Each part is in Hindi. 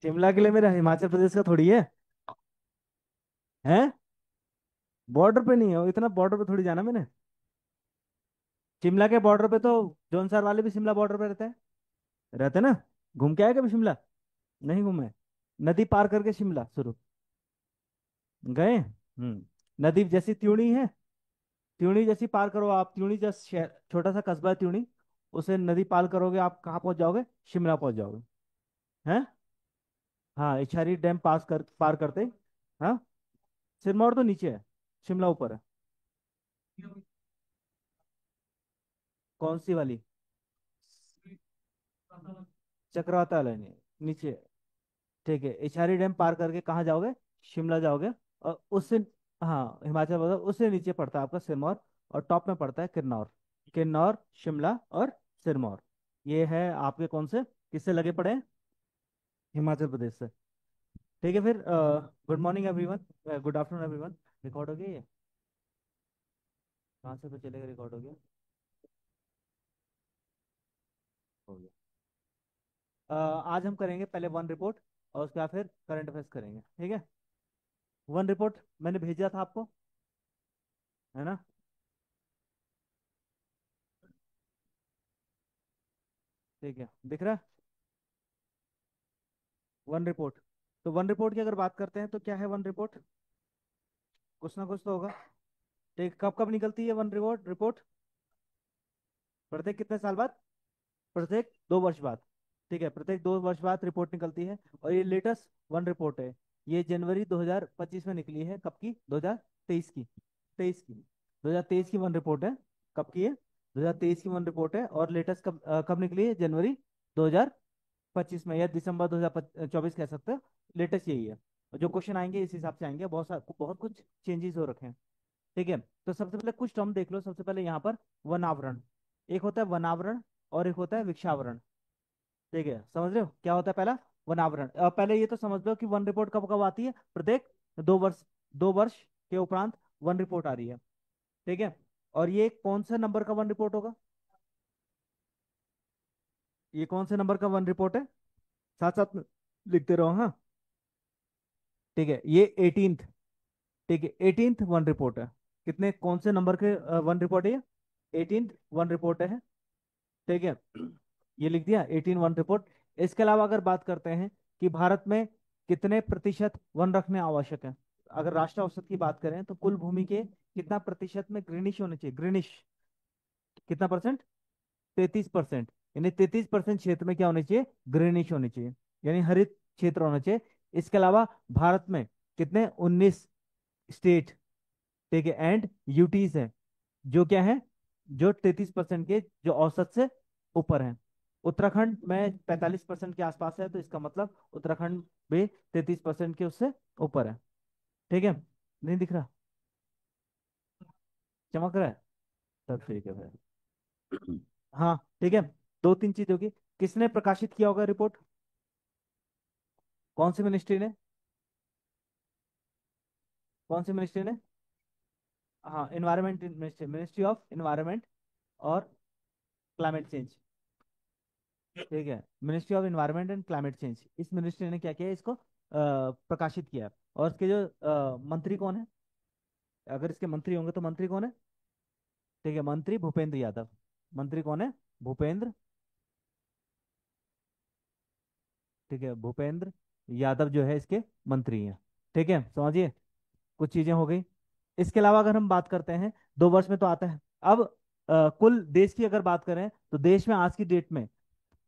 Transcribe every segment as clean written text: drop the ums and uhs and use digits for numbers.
शिमला के लिए मेरा हिमाचल प्रदेश का थोड़ी है। हैं? बॉर्डर पे नहीं है, इतना बॉर्डर पे थोड़ी जाना मैंने। शिमला के बॉर्डर पे तो जौनसार वाले भी शिमला बॉर्डर पे रहते हैं। रहते ना। घूम के आए कभी शिमला? नहीं घूमे। नदी पार करके शिमला शुरू। गए? नदी जैसी त्यूणी है। त्यूणी जैसी पार करो आप, त्यूणी जैसे छोटा सा कस्बा है त्यूणी। उसे नदी पार करोगे आप कहाँ पहुंच जाओगे? शिमला पहुंच जाओगे। हैं? हाँ, इछारी डैम पार करते। हाँ। सिरमौर तो नीचे है। शिमला ऊपर है। कौन सी वाली? चक्रवाता वाला नहीं। नीचे है। ठीक है, इछारी डैम पार करके कहाँ जाओगे? शिमला जाओगे। और उससे, हाँ हिमाचल प्रदेश, उससे नीचे पड़ता है आपका सिरमौर। और टॉप में पड़ता है किन्नौर। किन्नौर, शिमला और सिरमौर। ये है आपके कौन से, किससे लगे पड़े हैं? हिमाचल प्रदेश से। ठीक है फिर। Good morning everyone. Good afternoon everyone. Record हो गया ये? कहाँ से तो चलेगा, रिकॉर्ड हो गया? हो गया। आज हम करेंगे पहले वन रिपोर्ट। और उसके बाद फिर करंट अफेयर्स करेंगे, ठीक है? वन रिपोर्ट मैंने भेजा था आपको, है ना? ठीक है, दिख रहा है? One report. तो वन रिपोर्ट की अगर बात करते हैं तो क्या है वन रिपोर्ट? कुछ ना कुछ तो होगा। ठीक, कब कब निकलती है वन रिपोर्ट? रिपोर्ट प्रत्येक कितने साल बाद? प्रत्येक 2 वर्ष बाद। ठीक है, प्रत्येक 2 वर्ष बाद रिपोर्ट निकलती है। और ये लेटेस्ट वन रिपोर्ट है। ये जनवरी 2025 में निकली है। कब की? 2023 की। 23 की। 2023 की वन रिपोर्ट है। कब की है? 2023 की वन रिपोर्ट है। और लेटेस्ट कब निकली है? जनवरी 2025 में, या दिसंबर 2024 कह सकते हो। लेटेस्ट यही है। और जो क्वेश्चन आएंगे इस हिसाब से आएंगे। बहुत कुछ चेंजेस हो रखे हैं। ठीक है। तो सबसे पहले कुछ टर्म देख लो। सबसे पहले यहाँ पर वनावरण। एक होता है वनावरण और एक होता है वृक्षावरण। ठीक है, समझ रहे हो क्या होता है पहला? वनावरण। पहले ये तो समझ लो कि वन रिपोर्ट कब कब आती है? प्रत्येक 2 वर्ष। 2 वर्ष के उपरांत वन रिपोर्ट आ रही है। ठीक है। और ये कौन सा नंबर का वन रिपोर्ट होगा? ये कौन से नंबर का वन रिपोर्ट है? साथ साथ में लिखते रहो, हाँ। ठीक है, ये 18th। ठीक है, 18th वन रिपोर्ट है। कितने, कौन से नंबर के वन रिपोर्ट है ये? 18th वन रिपोर्ट है। ठीक है। ये लिख दिया 18 वन रिपोर्ट। इसके अलावा अगर बात करते हैं कि भारत में कितने प्रतिशत वन रखने आवश्यक है, अगर राष्ट्रीय औसत की बात करें तो कुल भूमि के कितना प्रतिशत में ग्रीनिश होने चाहिए? ग्रीनिश कितना परसेंट? 33%। यानी 33% क्षेत्र में क्या होने चाहिए? ग्रीनिश होने चाहिए। यानी हरित क्षेत्र होना चाहिए। इसके अलावा भारत में कितने, 19 स्टेट, ठीक है, एंड यूटीज है, जो क्या है, जो 33% के, जो औसत से ऊपर है। उत्तराखंड में 45% के आसपास है, तो इसका मतलब उत्तराखंड भी 33% के उससे ऊपर है। ठीक है। नहीं दिख रहा? चमक रहा है? तब ठीक है फिर। हाँ, ठीक है। दो तीन चीज होगी। किसने प्रकाशित किया होगा रिपोर्ट? कौन सी मिनिस्ट्री ने? कौन सी मिनिस्ट्री ने? हाँ, environment ministry, ministry of environment और क्लाइमेट चेंज। ठीक है, ministry of environment and climate change, इस मिनिस्ट्री ने क्या किया है, इसको प्रकाशित किया है। और इसके जो मंत्री कौन है? अगर इसके मंत्री होंगे तो मंत्री कौन है? ठीक है, मंत्री भूपेंद्र यादव। मंत्री कौन है? भूपेंद्र। ठीक है, भूपेंद्र यादव जो है इसके मंत्री हैं। ठीक है, समझिए। कुछ चीजें हो गई। इसके अलावा अगर हम बात करते हैं, 2 वर्ष में तो आता है। अब कुल देश की अगर बात करें तो देश में आज की डेट में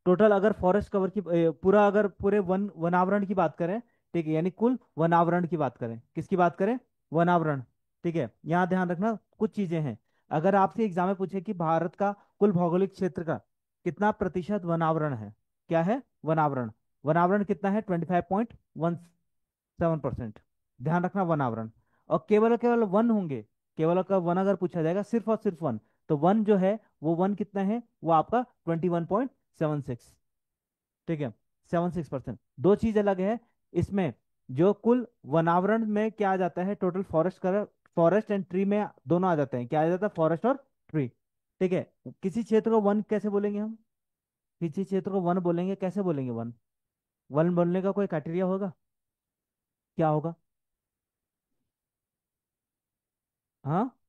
टोटल, अगर फॉरेस्ट कवर की पूरा, अगर पूरे वनावरण की बात करें, ठीक है, यानी कुल वनावरण की बात करें, किसकी बात करें? वनावरण। ठीक है, यहाँ ध्यान रखना कुछ चीजें हैं। अगर आपसे एग्जाम में पूछे कि भारत का कुल भौगोलिक क्षेत्र का कितना प्रतिशत वनावरण है, क्या है? वनावरण। वनावरण कितना है? 25.17%। ध्यान रखना, वनावरण। और केवल केवल वन होंगे। केवल का वन अगर पूछा जाएगा, सिर्फ और सिर्फ वन, तो वन जो है वो वन कितना है? वो आपका 21.76। ठीक है, 76%। दो चीज अलग है इसमें। जो कुल वनावरण में क्या आ जाता है, टोटल फॉरेस्ट कर, फॉरेस्ट एंड ट्री में दोनों आ जाते हैं। क्या आ जाता है? फॉरेस्ट और ट्री। ठीक है। किसी क्षेत्र को वन कैसे बोलेंगे हम? किसी क्षेत्र को वन बोलेंगे, कैसे बोलेंगे वन? वन बोलने का कोई क्राइटेरिया होगा? क्या होगा? हाँ,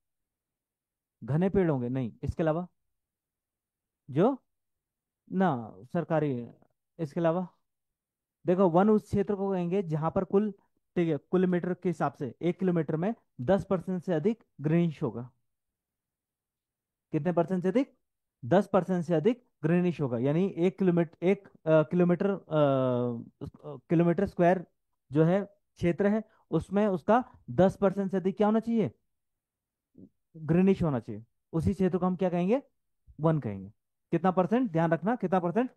घने पेड़ होंगे नहीं, इसके अलावा जो ना सरकारी, इसके अलावा देखो, वन उस क्षेत्र को कहेंगे जहां पर कुल, ठीक है, किलोमीटर के हिसाब से 1 किलोमीटर में 10% से अधिक ग्रीनिश होगा। कितने परसेंट से अधिक? 10% से अधिक ग्रीनिश होगा, यानी 1 किलोमीटर, 1 किलोमीटर स्क्वायर जो है क्षेत्र है, उसमें उसका 10% से अधिक क्या होना चाहिए? ग्रीनिश होना चाहिए। उसी क्षेत्र को हम क्या कहेंगे? वन कहेंगे। कितना परसेंट, ध्यान रखना, कितना परसेंट?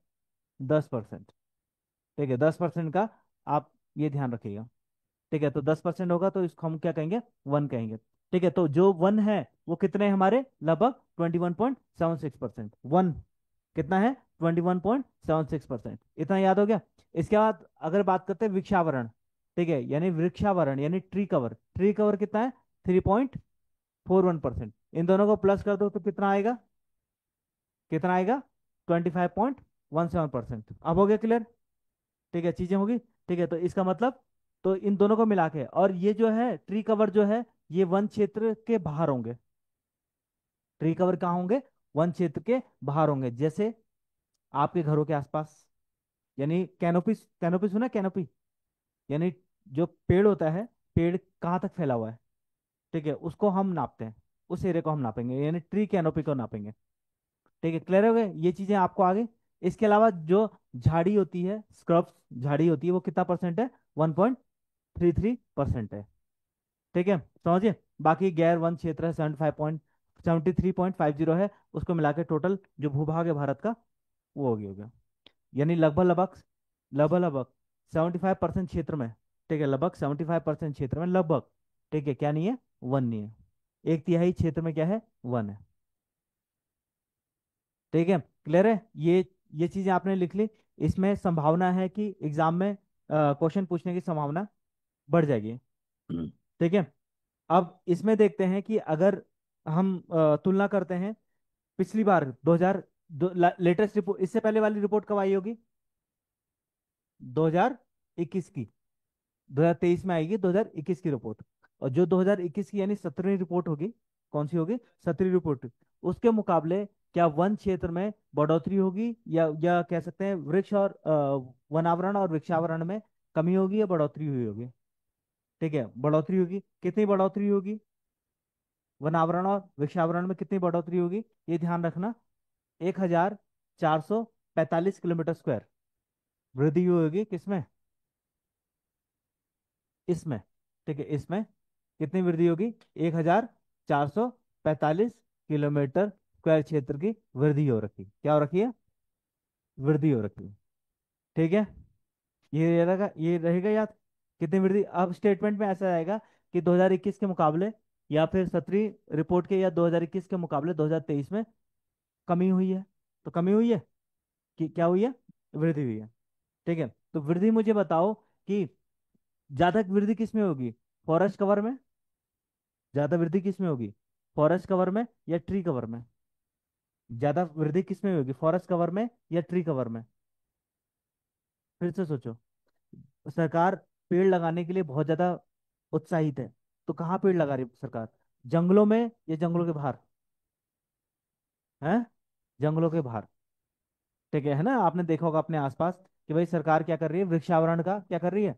10%। ठीक है, 10% का आप ये ध्यान रखिएगा। ठीक है, तो 10% होगा तो इसको हम क्या कहेंगे? वन कहेंगे। ठीक है, तो जो वन है वो कितने हैं हमारे? लगभग 21.76%। वन कितना है? 21.76%। इतना याद हो गया? इसके बाद अगर बात करते हैं वृक्षावरण, ठीक है, यानी वृक्षावरण यानी ट्री कवर, ट्री कवर कितना है? 3.41%। इन दोनों को प्लस कर दो तो कितना आएगा? कितना आएगा? 25.17%। अब हो गया क्लियर? ठीक है, चीजें होगी। ठीक है, तो इसका मतलब, तो इन दोनों को मिला के, और ये जो है ट्री कवर जो है, ये वन क्षेत्र के बाहर होंगे। ट्री कवर कहाँ होंगे? वन क्षेत्र के बाहर होंगे, जैसे आपके घरों के आसपास। यानी कैनोपी, कैनोपी सुना? कैनोपी यानी जो पेड़ होता है, पेड़ कहाँ तक फैला हुआ है, ठीक है, उसको हम नापते हैं। उस एरिया को हम नापेंगे, यानी ट्री कैनोपी को नापेंगे। ठीक है, क्लियर हो गए ये चीजें आपको आगे? इसके अलावा जो झाड़ी होती है, स्क्रब्स झाड़ी होती है, वो कितना परसेंट है? 1.33% है। ठीक है, समझिए। बाकी गैर वन क्षेत्र है 73.50 है, उसको मिला के टोटल जो भूभाग है भारत का, वो हो गया। यानी लगभग लगभग, लगभग लगभग 75% क्षेत्र में, ठीक है, लगभग 75% क्षेत्र में लगभग, ठीक है, क्या नहीं है? वन नहीं है। 1/3 क्षेत्र में क्या है? वन है। ठीक है, क्लियर है? ये चीजें आपने लिख ली। इसमें संभावना है कि एग्जाम में क्वेश्चन पूछने की संभावना बढ़ जाएगी। ठीक है, अब इसमें देखते हैं कि अगर हम तुलना करते हैं, पिछली बार 2000, लेटेस्ट रिपोर्ट, इससे पहले वाली रिपोर्ट कब आई होगी? 2021 की। 2023 में आएगी 2021 की रिपोर्ट। और जो 2021 की यानी 17वीं रिपोर्ट होगी, कौन सी होगी? 17वीं रिपोर्ट। उसके मुकाबले क्या वन क्षेत्र में बढ़ोतरी होगी, या कह सकते हैं वृक्ष और वनावरण और वृक्षावरण में कमी होगी या बढ़ोतरी हुई होगी? ठीक है, बढ़ोतरी होगी। कितनी बढ़ोतरी होगी? वनावरण और वृक्षावरण में कितनी बढ़ोतरी होगी, ये ध्यान रखना। 1445 किलोमीटर स्क्वायर वृद्धि हुई होगी, किसमें? इसमें। ठीक है, इसमें कितनी वृद्धि होगी? 1445 किलोमीटर स्क्वायर क्षेत्र की वृद्धि हो रखी, क्या हो रखी है? वृद्धि हो रखी है। ठीक है, ये रहेगा याद। कितनी वृद्धि? अब स्टेटमेंट में ऐसा आएगा कि 2021 के मुकाबले, या फिर 17वीं रिपोर्ट के, या 2021 के मुकाबले 2023 में कमी हुई है। तो कमी हुई है कि क्या हुई है? वृद्धि हुई है। ठीक है, तो वृद्धि मुझे बताओ कि ज्यादा वृद्धि किस में होगी? फॉरेस्ट कवर में? ज्यादा वृद्धि किस में होगी? फॉरेस्ट कवर में या ट्री कवर में? ज्यादा वृद्धि किस में होगी? फॉरेस्ट कवर में या ट्री कवर में? फिर से सोचो। सरकार पेड़ लगाने के लिए बहुत ज्यादा उत्साहित है, तो कहाँ पेड़ लगा रही है सरकार? जंगलों में या जंगलों के बाहर? है, जंगलों के बाहर। ठीक है ना? आपने देखा होगा अपने आसपास कि भाई सरकार क्या कर रही है? वृक्षावरण का क्या कर रही है?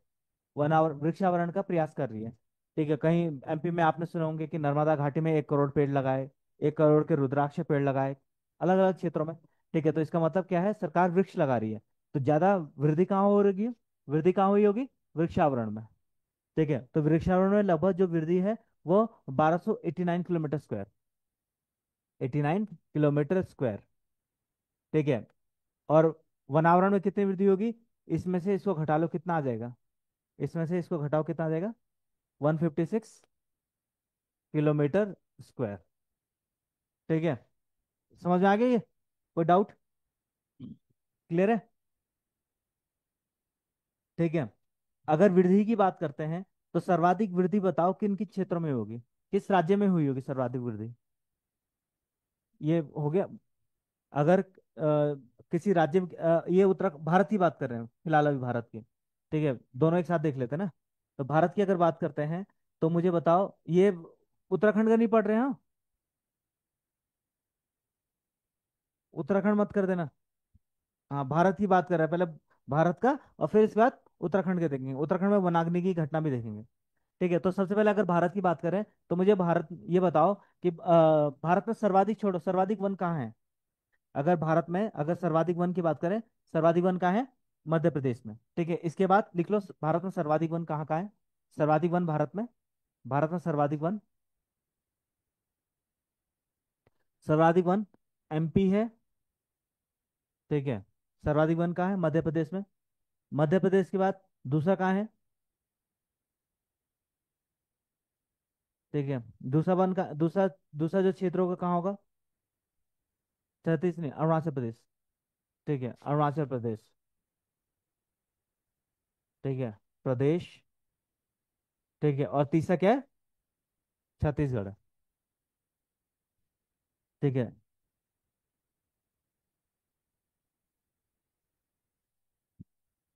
वृक्षावरण का प्रयास कर रही है। ठीक है, कहीं एमपी में आपने सुने होंगे कि नर्मदा घाटी में 1 करोड़ पेड़ लगाए, 1 करोड़ के रुद्राक्ष पेड़ लगाए, अलग अलग क्षेत्रों में। ठीक है, तो इसका मतलब क्या है? सरकार वृक्ष लगा रही है। तो ज्यादा वृद्धि कहाँ हो रही है? वृद्धि कहाँ हुई होगी? वृक्षावरण में। ठीक है, तो वृक्षावरण में लगभग जो वृद्धि है वो 1289 किलोमीटर स्क्वायर, 89 किलोमीटर स्क्वायर। ठीक है, और वनावरण में कितनी वृद्धि होगी? इसमें से इसको घटा लो, कितना आ जाएगा? इसमें से इसको घटाओ, कितना आ जाएगा? 156 किलोमीटर स्क्वायर। ठीक है, समझ में आ गया ये? कोई डाउट? क्लियर है? ठीक है, अगर वृद्धि की बात करते हैं, तो सर्वाधिक वृद्धि बताओ किन किन क्षेत्रों में होगी? किस राज्य में हुई होगी सर्वाधिक वृद्धि? ये हो गया। अगर किसी राज्य ये उत्तर भारत की बात कर रहे हैं फिलहाल, अभी भारत की। ठीक है, दोनों एक साथ देख लेते हैं ना। तो भारत की अगर बात करते हैं, तो मुझे बताओ ये उत्तराखंड का नहीं पढ़ रहे हैं? हाँ, उत्तराखंड मत कर देना। हाँ, भारत की बात कर रहे हैं पहले, भारत का, और फिर इसके बाद उत्तराखंड के देखेंगे, उत्तराखंड में वनाग्नि की घटना भी देखेंगे। ठीक है, तो सबसे पहले अगर भारत की बात करें, तो मुझे भारत ये बताओ कि भारत में सर्वाधिक, छोड़ो सर्वाधिक वन कहाँ है? अगर भारत में अगर सर्वाधिक वन की बात करें, सर्वाधिक वन कहाँ है? मध्य प्रदेश में। ठीक है, इसके बाद लिख लो भारत में सर्वाधिक वन कहाँ कहाँ है? सर्वाधिक वन भारत में, भारत में सर्वाधिक वन, सर्वाधिक वन एमपी है। ठीक है, सर्वाधिक वन कहाँ है? मध्य प्रदेश में। मध्य प्रदेश के बाद दूसरा कहाँ है? ठीक है, दूसरा वन का दूसरा, दूसरा जो क्षेत्र होगा कहाँ होगा? छत्तीस नहीं, अरुणाचल प्रदेश। ठीक है, अरुणाचल प्रदेश। ठीक है, प्रदेश। ठीक है, और तीसरा क्या है? छत्तीसगढ़। ठीक है।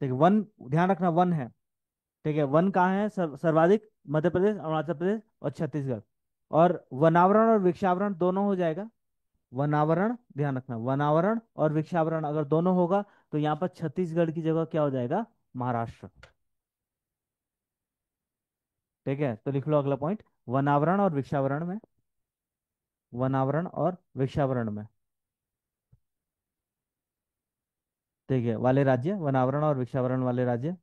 ठीक है, वन, ध्यान रखना वन है। ठीक है, वन कहाँ है सर्वाधिक? मध्य प्रदेश, अरुणाचल प्रदेश और छत्तीसगढ़। और वनावरण और वृक्षावरण दोनों हो जाएगा। वनावरण, ध्यान रखना, वनावरण और वृक्षावरण अगर दोनों होगा, तो यहाँ पर छत्तीसगढ़ की जगह क्या हो जाएगा? महाराष्ट्र। ठीक है, तो लिख लो अगला पॉइंट, वनावरण और वृक्षावरण में, वनावरण और वृक्षावरण में। ठीक है, वाले राज्य, वनावरण और वृक्षावरण वाले राज्य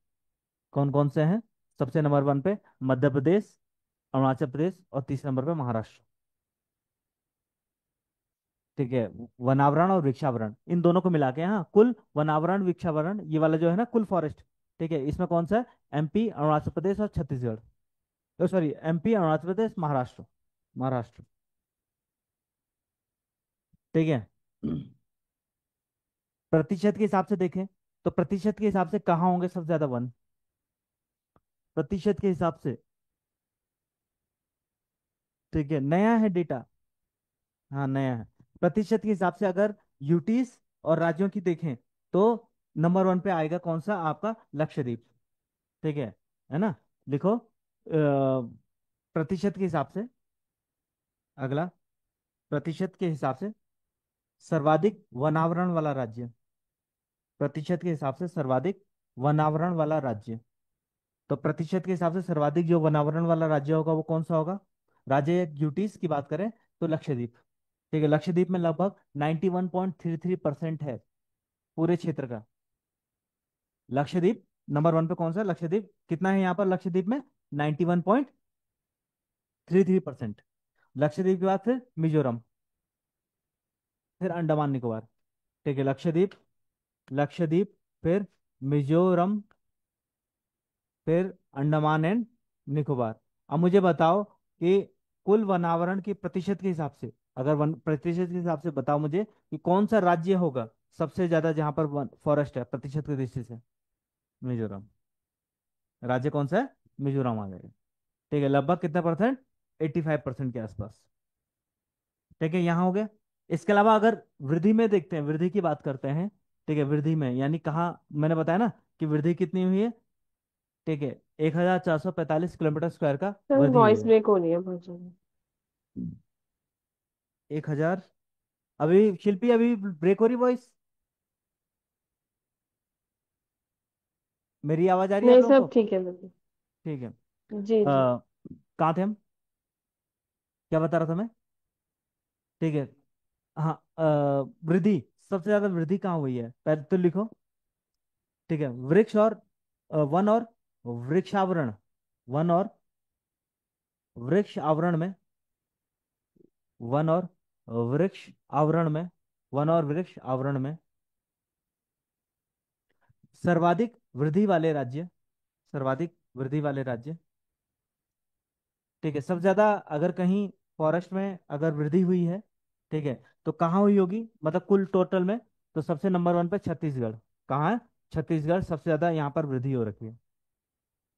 कौन कौन से हैं? सबसे नंबर वन पे मध्य प्रदेश, अरुणाचल प्रदेश, और तीसरे नंबर पे महाराष्ट्र। ठीक है, वनावरण और वृक्षावरण इन दोनों को मिला के, हाँ, कुल वनावरण वृक्षावरण ये वाला जो है ना, कुल फॉरेस्ट। ठीक है, इसमें कौन सा है? एमपी, अरुणाचल प्रदेश और छत्तीसगढ़। Sorry, MP, Arunachal Pradesh, Maharashtra, Maharashtra. ठीक है। प्रतिशत के हिसाब से देखें, तो प्रतिशत के हिसाब से कहाँ होंगे सबसे ज्यादा वन? प्रतिशत के हिसाब से। ठीक है, नया है डेटा। हाँ, नया है। प्रतिशत के हिसाब से अगर यूटीज और राज्यों की देखें, तो नंबर वन पे आएगा कौन सा? आपका लक्षद्वीप। ठीक है ना? लिखो प्रतिशत के हिसाब से, अगला, प्रतिशत के हिसाब से सर्वाधिक वनावरण वाला राज्य, प्रतिशत के हिसाब से सर्वाधिक वनावरण वाला राज्य। तो प्रतिशत के हिसाब से सर्वाधिक जो वनावरण वाला राज्य होगा वो कौन सा होगा? राज्य यूटीज की बात करें, तो लक्षद्वीप। ठीक है, लक्षद्वीप में लगभग 91.33% है पूरे क्षेत्र का। लक्षद्वीप नंबर वन पे कौन सा? लक्षद्वीप। कितना है यहाँ पर लक्षद्वीप में? 91.33%। लक्षद्वीप के बाद फिर मिजोरम, फिर अंडमान निकोबार। ठीक है, लक्षद्वीप, लक्षद्वीप, फिर मिजोरम, फिर अंडमान एंड निकोबार। अब मुझे बताओ कि कुल वनावरण की प्रतिशत के हिसाब से, अगर वन प्रतिशत के हिसाब से बताओ मुझे कि कौन सा राज्य होगा सबसे ज्यादा जहां पर वन फॉरेस्ट है प्रतिशत की दृष्टि से? मिजोरम। राज्य कौन सा है? मिजोरम आ जाएगा। ठीक है, लगभग कितना परसेंट? 85% के आसपास। ठीक है, यहाँ हो गया। इसके अलावा अगर वृद्धि में देखते हैं, वृद्धि की बात करते हैं। ठीक है, वृद्धि में यानी कहाँ, मैंने बताया ना कि वृद्धि कितनी हुई है। ठीक है, 1445 किलोमीटर स्क्वायर का सर वृद्धि हुई वॉइस है। ब्रेक हो रही है बहुत ज्यादा। 1000, अभी शिल्पी अभी ब्रेक हो रही वॉइस? मेरी आवाज आ रही है आप नहीं लोगों सब को? ठीक है बिल्कुल। ठीक है। जी जी। कहाँ थे हम? क्या बता रहा था मैं? ठीक है। हाँ, वृद्धि, सबसे ज्यादा वृद्धि कहाँ हुई है पहले तो लिखो। ठीक है, वृक्ष और वन और वृक्षावरण, वन और वृक्ष आवरण में, वन और वृक्ष आवरण में, वन और वृक्ष आवरण में सर्वाधिक वृद्धि वाले राज्य, सर्वाधिक वृद्धि वाले राज्य। ठीक है, सबसे ज्यादा अगर कहीं फॉरेस्ट में अगर वृद्धि हुई है, ठीक है, तो कहाँ हुई होगी, मतलब कुल टोटल में? तो सबसे नंबर वन पे छत्तीसगढ़। कहाँ है? छत्तीसगढ़, सबसे ज्यादा यहाँ पर वृद्धि हो रखी है।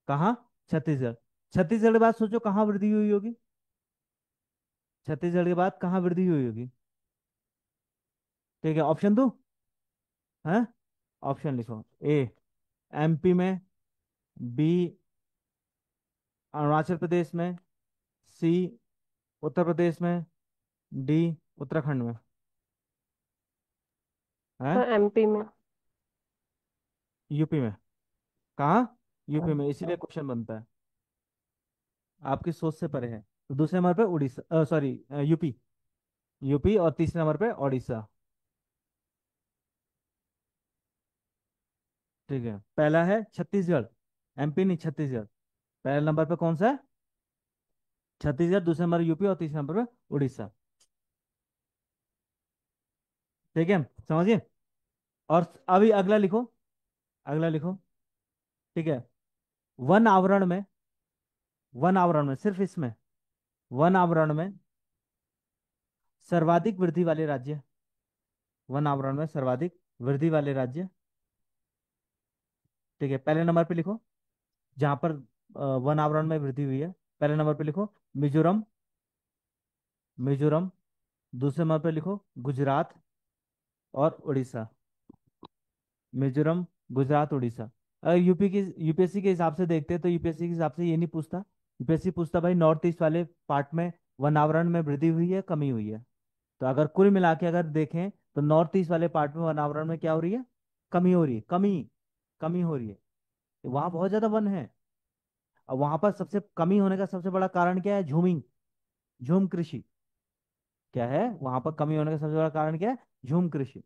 कहाँ? छत्तीसगढ़। छत्तीसगढ़ के बाद सोचो कहाँ वृद्धि हुई होगी? छत्तीसगढ़ के बाद कहाँ वृद्धि हुई होगी? ठीक है, ऑप्शन दो। है? ऑप्शन लिखो। ए एमपी में, बी अरुणाचल प्रदेश में, सी उत्तर प्रदेश में, डी उत्तराखंड में। है? हाँ, एमपी में। यूपी में? कहाँ? यूपी में, इसीलिए क्वेश्चन बनता है। आपकी सोच से परे है। तो दूसरे नंबर पे उड़ीसा, सॉरी, यूपी। यूपी, और तीसरे नंबर पे उड़ीसा। ठीक है, पहला है छत्तीसगढ़। एमपी नहीं, छत्तीसगढ़। पहले नंबर पे कौन सा है? छत्तीसगढ़, दूसरे नंबर यूपी, और तीसरे नंबर पे उड़ीसा। ठीक है, समझिए। और अभी अगला लिखो। अगला लिखो। ठीक है। वन आवरण में, वन आवरण में, सिर्फ इसमें, वन आवरण में सर्वाधिक वृद्धि वाले राज्य। वन आवरण में सर्वाधिक वृद्धि वाले राज्य। ठीक है, पहले नंबर पे लिखो, जहां पर वन आवरण में वृद्धि हुई है। पहले नंबर पे लिखो मिजोरम। मिजोरम। दूसरे नंबर पे लिखो गुजरात और उड़ीसा। मिजोरम, गुजरात, उड़ीसा। अगर यूपी की, यूपीएससी के हिसाब से देखते हैं तो यूपीएससी के हिसाब से ये नहीं पूछता। यूपीएससी पूछता भाई नॉर्थ ईस्ट वाले पार्ट में वन आवरण में वृद्धि हुई है, कमी हुई है। तो अगर कुल मिला के अगर देखें तो नॉर्थ ईस्ट वाले पार्ट में वन आवरण में क्या हो रही है? कमी हो रही है, कमी। कमी हो रही है। वहां बहुत ज्यादा वन है। और वहां पर सबसे कमी होने का सबसे बड़ा कारण क्या है? झूमिंग, झूम कृषि। क्या है वहां पर कमी होने का सबसे बड़ा कारण? क्या है? झूम कृषि।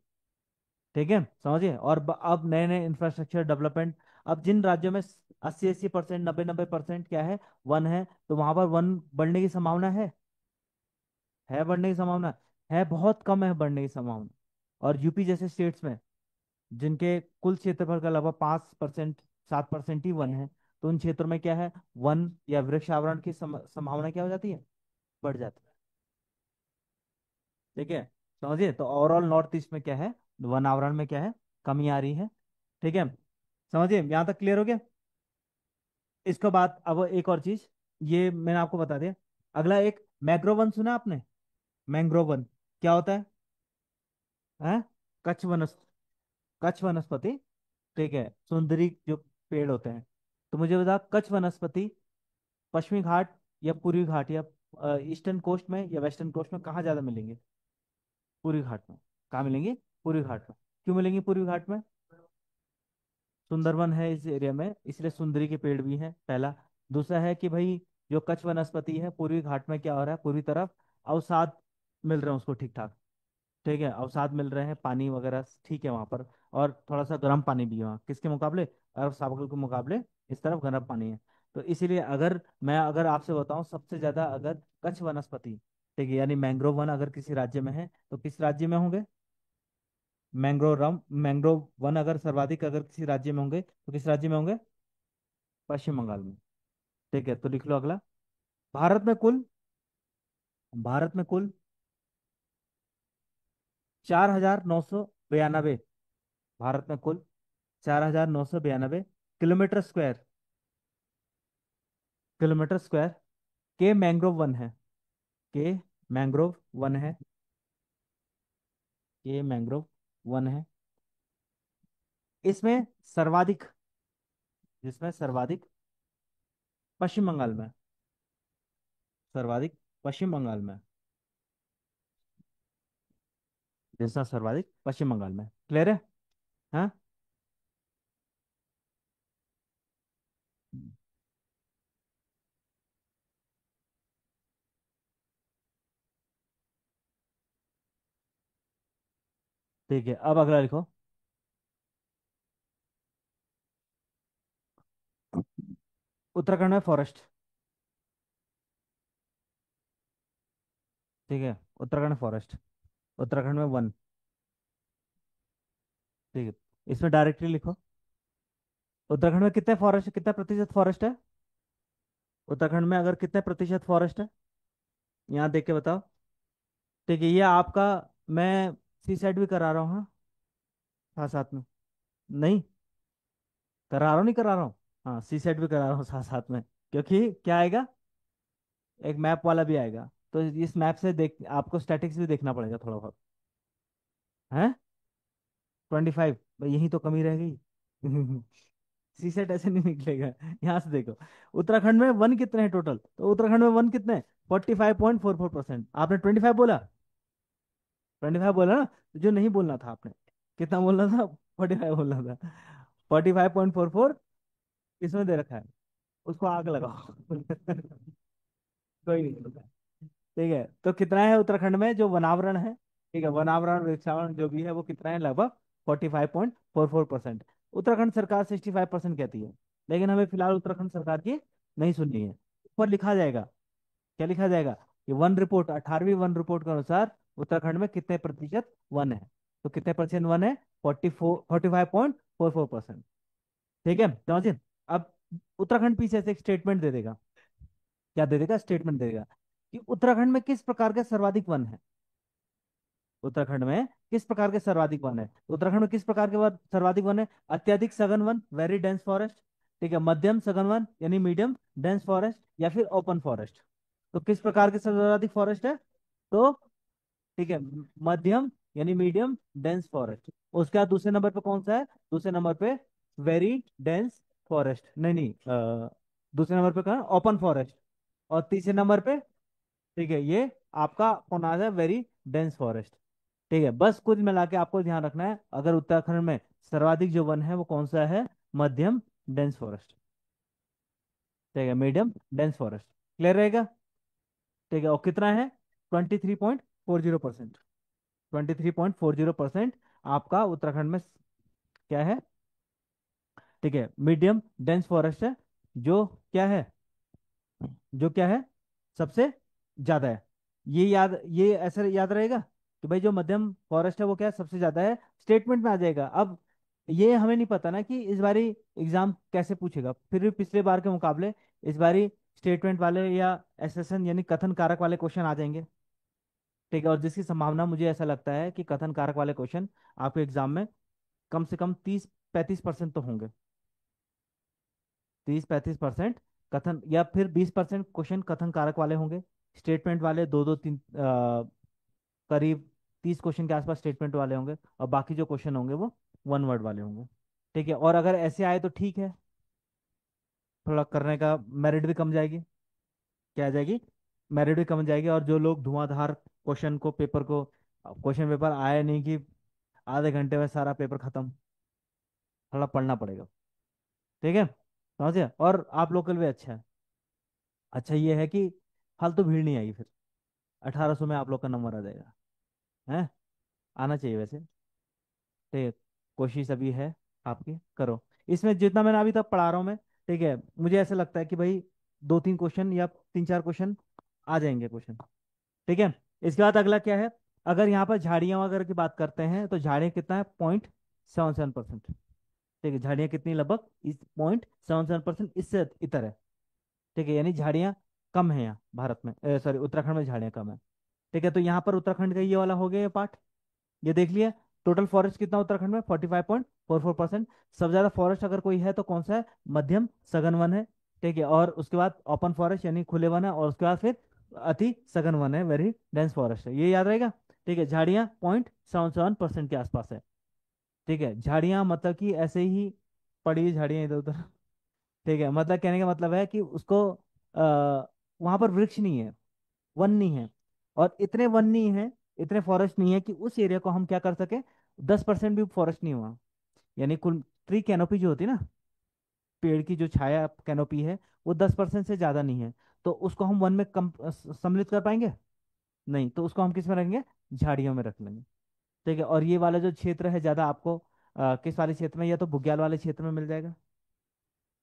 ठीक है, समझिए। और अब नए नए इंफ्रास्ट्रक्चर डेवलपमेंट। अब जिन राज्यों में 80-80%, 90-90% क्या है? वन है, तो वहां पर वन बढ़ने की संभावना है बढ़ने की संभावना है, बहुत कम है बढ़ने की संभावना। और यूपी जैसे स्टेट्स में, जिनके कुल क्षेत्रफल का लगभग 5%, 7% ही वन है, तो उन क्षेत्रों में क्या है? वन या वृक्ष आवरण की संभावना क्या हो जाती है? बढ़ जाती है। ठीक है, समझिए। तो ओवरऑल नॉर्थ ईस्ट में क्या है? वन आवरण में क्या है? कमी आ रही है। ठीक है, समझिए, यहां तक क्लियर हो गया? इसके बाद अब एक और चीज, ये मैंने आपको बता दिया। अगला एक मैग्रोवन सुना आपने? मैंग्रोवन क्या होता है? हैं? कच्छ वनस्पति। कच्छ वनस्पति। ठीक है, सुंदरी जो पेड़ होते हैं। तो मुझे बता, कच्छ वनस्पति पश्चिमी घाट या पूर्वी घाट या ईस्टर्न कोस्ट में या वेस्टर्न कोस्ट में कहाँ ज्यादा मिलेंगे? पूर्वी घाट में। कहाँ मिलेंगे? पूर्वी घाट में। क्यों मिलेंगे पूर्वी घाट में? सुंदरवन है इस एरिया में, इसलिए सुंदरी के पेड़ भी हैं, पहला। दूसरा है कि भाई जो कच्छ वनस्पति है, पूर्वी घाट में क्या हो रहा है? पूर्वी तरफ अवसाद मिल रहे हैं उसको ठीक ठाक। ठीक है, अवसाद मिल रहे हैं, पानी वगैरह ठीक है वहां पर। और थोड़ा सा गर्म पानी भी है वहाँ, किसके मुकाबले? अरब सागर के मुकाबले इस तरफ गर्म पानी है। तो इसीलिए अगर मैं अगर आपसे बताऊं सबसे ज्यादा अगर कच्छ वनस्पति, ठीक है, यानी मैंग्रोव वन अगर किसी राज्य में है तो किस राज्य में होंगे? मैंग्रोव वन अगर सर्वाधिक अगर किसी राज्य में होंगे तो किस राज्य में होंगे? पश्चिम बंगाल में। ठीक है, तो लिख लो अगला। भारत में कुल, भारत में कुल 4,992, भारत में कुल 4,992 किलोमीटर स्क्वायर, किलोमीटर स्क्वायर के मैंग्रोव वन है। के मैंग्रोव वन है। के मैंग्रोव वन है। इसमें सर्वाधिक, जिसमें सर्वाधिक पश्चिम बंगाल में, सर्वाधिक पश्चिम बंगाल में, जिसमें सर्वाधिक पश्चिम बंगाल में। क्लियर है? हाँ। ठीक है, अब अगला लिखो। उत्तराखंड में फॉरेस्ट। ठीक है, उत्तराखंड फॉरेस्ट, उत्तराखंड में वन। ठीक है, इसमें डायरेक्टली लिखो। उत्तराखंड में कितने फॉरेस्ट, कितना प्रतिशत फॉरेस्ट है? उत्तराखंड में अगर कितने प्रतिशत फॉरेस्ट है, यहाँ देख के बताओ। ठीक है, ये आपका, मैं सी सेट भी करा रहा हूँ, हाँ, साथ साथ में। नहीं करा रहा हूँ, नहीं करा रहा हूँ। हाँ, सी सेट भी करा रहा हूँ साथ साथ में। क्योंकि क्या आएगा? एक मैप वाला भी आएगा, तो इस मैप से देख आपको स्टैटिक्स भी देखना पड़ेगा थोड़ा बहुत। है? 25। भाई यही तो कमी रह गई। सी सेट ऐसे नहीं निकलेगा। यहाँ से देखो, उत्तराखंड में वन कितने हैं टोटल, तो उत्तराखंड में वन कितने हैं, 45.44%। आपने 25 बोला, 25 बोला ना, तो जो नहीं बोलना था आपने, कितना बोलना था, 45 बोलना था। 45.44 इसमें दे रखा है, उसको आग लगाओ। कोई नहीं। ठीक है, तो कितना है उत्तराखंड में जो वनावरण है, ठीक है, वनावरण वृक्षावरण जो भी है वो कितना है, लगभग 45.44%। उत्तराखंड सरकार 65% कहती है, लेकिन हमें फिलहाल उत्तराखंड सरकार की नहीं सुननी है। ऊपर लिखा जाएगा, क्या लिखा जाएगा, कि वन रिपोर्ट, 18वीं वन रिपोर्ट के अनुसार उत्तराखंड में कितने प्रतिशत वन है, तो कितने परसेंट वन है, 45.44%। ठीक है, समझिए। अब उत्तराखंड पीछे से एक स्टेटमेंट दे देगा, क्या दे देगा, स्टेटमेंट दे देगा कि उत्तराखंड में किस प्रकार के सर्वाधिक वन है, उत्तराखंड में किस प्रकार के सर्वाधिक वन है, तो उत्तराखंड में किस प्रकार के वन सर्वाधिक वन है, अत्यधिक सघन वन, वेरी डेंस फॉरेस्ट, ठीक है, मध्यम सघन वन यानी मीडियम डेंस फॉरेस्ट, या फिर ओपन फॉरेस्ट। तो किस प्रकार के सर्वाधिक फॉरेस्ट है, तो ठीक है, मध्यम यानी मीडियम डेंस फॉरेस्ट। उसके बाद दूसरे नंबर पे कौन सा है, दूसरे नंबर पे वेरी डेंस फॉरेस्ट, नहीं नहीं, दूसरे नंबर पे कहा ओपन फॉरेस्ट। और तीसरे नंबर पे, ठीक है, ये आपका कौन आ जाए, वेरी डेंस फॉरेस्ट। ठीक है, बस कुल मिला के आपको ध्यान रखना है, अगर उत्तराखंड में सर्वाधिक जो वन है वो कौन सा है, मध्यम डेंस फॉरेस्ट, ठीक है, मीडियम डेंस फॉरेस्ट। क्लियर रहेगा। ठीक है, और कितना है, 23.40%। 23.40% आपका उत्तराखंड में क्या है, ठीक है, मीडियम डेंस फॉरेस्ट है, जो क्या है, जो क्या है, सबसे ज्यादा है। ये ऐसे याद रहेगा कि भाई जो मध्यम फॉरेस्ट है वो क्या है, सबसे ज्यादा है, स्टेटमेंट में आ जाएगा। अब ये हमें नहीं पता ना कि इस बारी एग्जाम कैसे पूछेगा, फिर भी पिछले बार के मुकाबले इस बारी स्टेटमेंट वाले या एसेशन यानी कथन कारक वाले क्वेश्चन आ जाएंगे। ठीक है, और जिसकी संभावना मुझे ऐसा लगता है कि कथन कारक वाले क्वेश्चन आपके एग्जाम में कम से कम 30-35% तो होंगे। 30-35% कथन, या फिर 20% क्वेश्चन कथन कारक वाले होंगे। स्टेटमेंट वाले दो दो तीन करीब 30 क्वेश्चन के आसपास स्टेटमेंट वाले होंगे, और बाकी जो क्वेश्चन होंगे वो वन वर्ड वाले होंगे। ठीक है, और अगर ऐसे आए तो ठीक है, थोड़ा करने का मेरिट भी कम जाएगी, क्या आ जाएगी, मेरिट भी कम जाएगी। और जो लोग धुआंधार क्वेश्चन को पेपर को, क्वेश्चन पेपर आया नहीं कि आधे घंटे में सारा पेपर खत्म, थोड़ा पढ़ना पड़ेगा। ठीक है, समझिए। और आप लोकल भी अच्छा है, अच्छा ये है कि फालतू भीड़ नहीं आएगी फिर, 1800 में आप लोग का नंबर आ जाएगा, है, आना चाहिए वैसे। ठीक है, कोशिश अभी है आपकी, करो। इसमें जितना मैंने अभी तक पढ़ा रहा हूँ मैं, ठीक है, मुझे ऐसा लगता है कि भाई 2-3 क्वेश्चन या 3-4 क्वेश्चन आ जाएंगे क्वेश्चन। ठीक है, इसके बाद अगला क्या है, अगर यहाँ पर झाड़ियाँ वगैरह की बात करते हैं तो झाड़ियाँ कितना है, 0.77%। ठीक है, झाड़ियाँ कितनी, लगभग इस 0.77%, इससे इतर है। ठीक है, यानी झाड़ियाँ कम है यहाँ भारत में, सॉरी उत्तराखंड में झाड़ियाँ कम है। ठीक है, तो यहाँ पर उत्तराखंड का ये वाला हो गया ये पार्ट, ये देख लिया। टोटल फॉरेस्ट कितना उत्तराखंड में, 45.44%। सबसे ज्यादा फॉरेस्ट अगर कोई है तो कौन सा है, मध्यम सघन वन है। ठीक है, और उसके बाद ओपन फॉरेस्ट यानी खुले वन है, और उसके बाद फिर अति सघन वन है, वेरी डेंस फॉरेस्ट है, ये याद रहेगा। ठीक है, झाड़ियाँ 0.77% के आसपास है। ठीक है, झाड़ियाँ मतलब कि ऐसे ही पड़ी झाड़ियाँ इधर उधर। ठीक है, मतलब कहने का मतलब है कि उसको वहां पर वृक्ष नहीं है, वन नहीं है, और इतने वन नहीं है, इतने फॉरेस्ट नहीं है कि उस एरिया को हम क्या कर सके, 10% भी फॉरेस्ट नहीं हुआ, यानी कुल ट्री कैनोपी जो होती है ना, पेड़ की जो छाया कैनोपी है, वो 10% से ज्यादा नहीं है, तो उसको हम वन में कम सम्मिलित कर पाएंगे, नहीं, तो उसको हम किस में रखेंगे, झाड़ियों में रख लेंगे। ठीक है, और ये वाला जो क्षेत्र है ज्यादा आपको किस वाले क्षेत्र में, या तो बुग्याल वाले क्षेत्र में मिल जाएगा।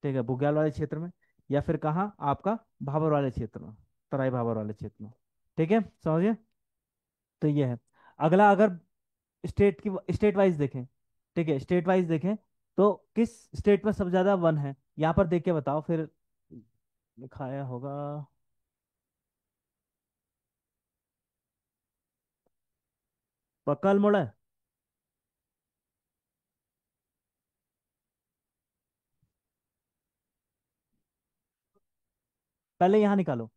ठीक है, बुग्याल वाले क्षेत्र में, या फिर कहाँ आपका भाबर वाले क्षेत्र में, तराई भाबर वाले क्षेत्र में। ठीक है, समझिए। तो ये है। अगला, अगर स्टेट वाइज देखें, ठीक है, स्टेट वाइज देखें तो किस स्टेट में सबसे ज्यादा वन है, यहाँ पर देख के बताओ फिर, लिखाया होगा, पक्का अल्मोड़ा है। पहले यहाँ निकालो,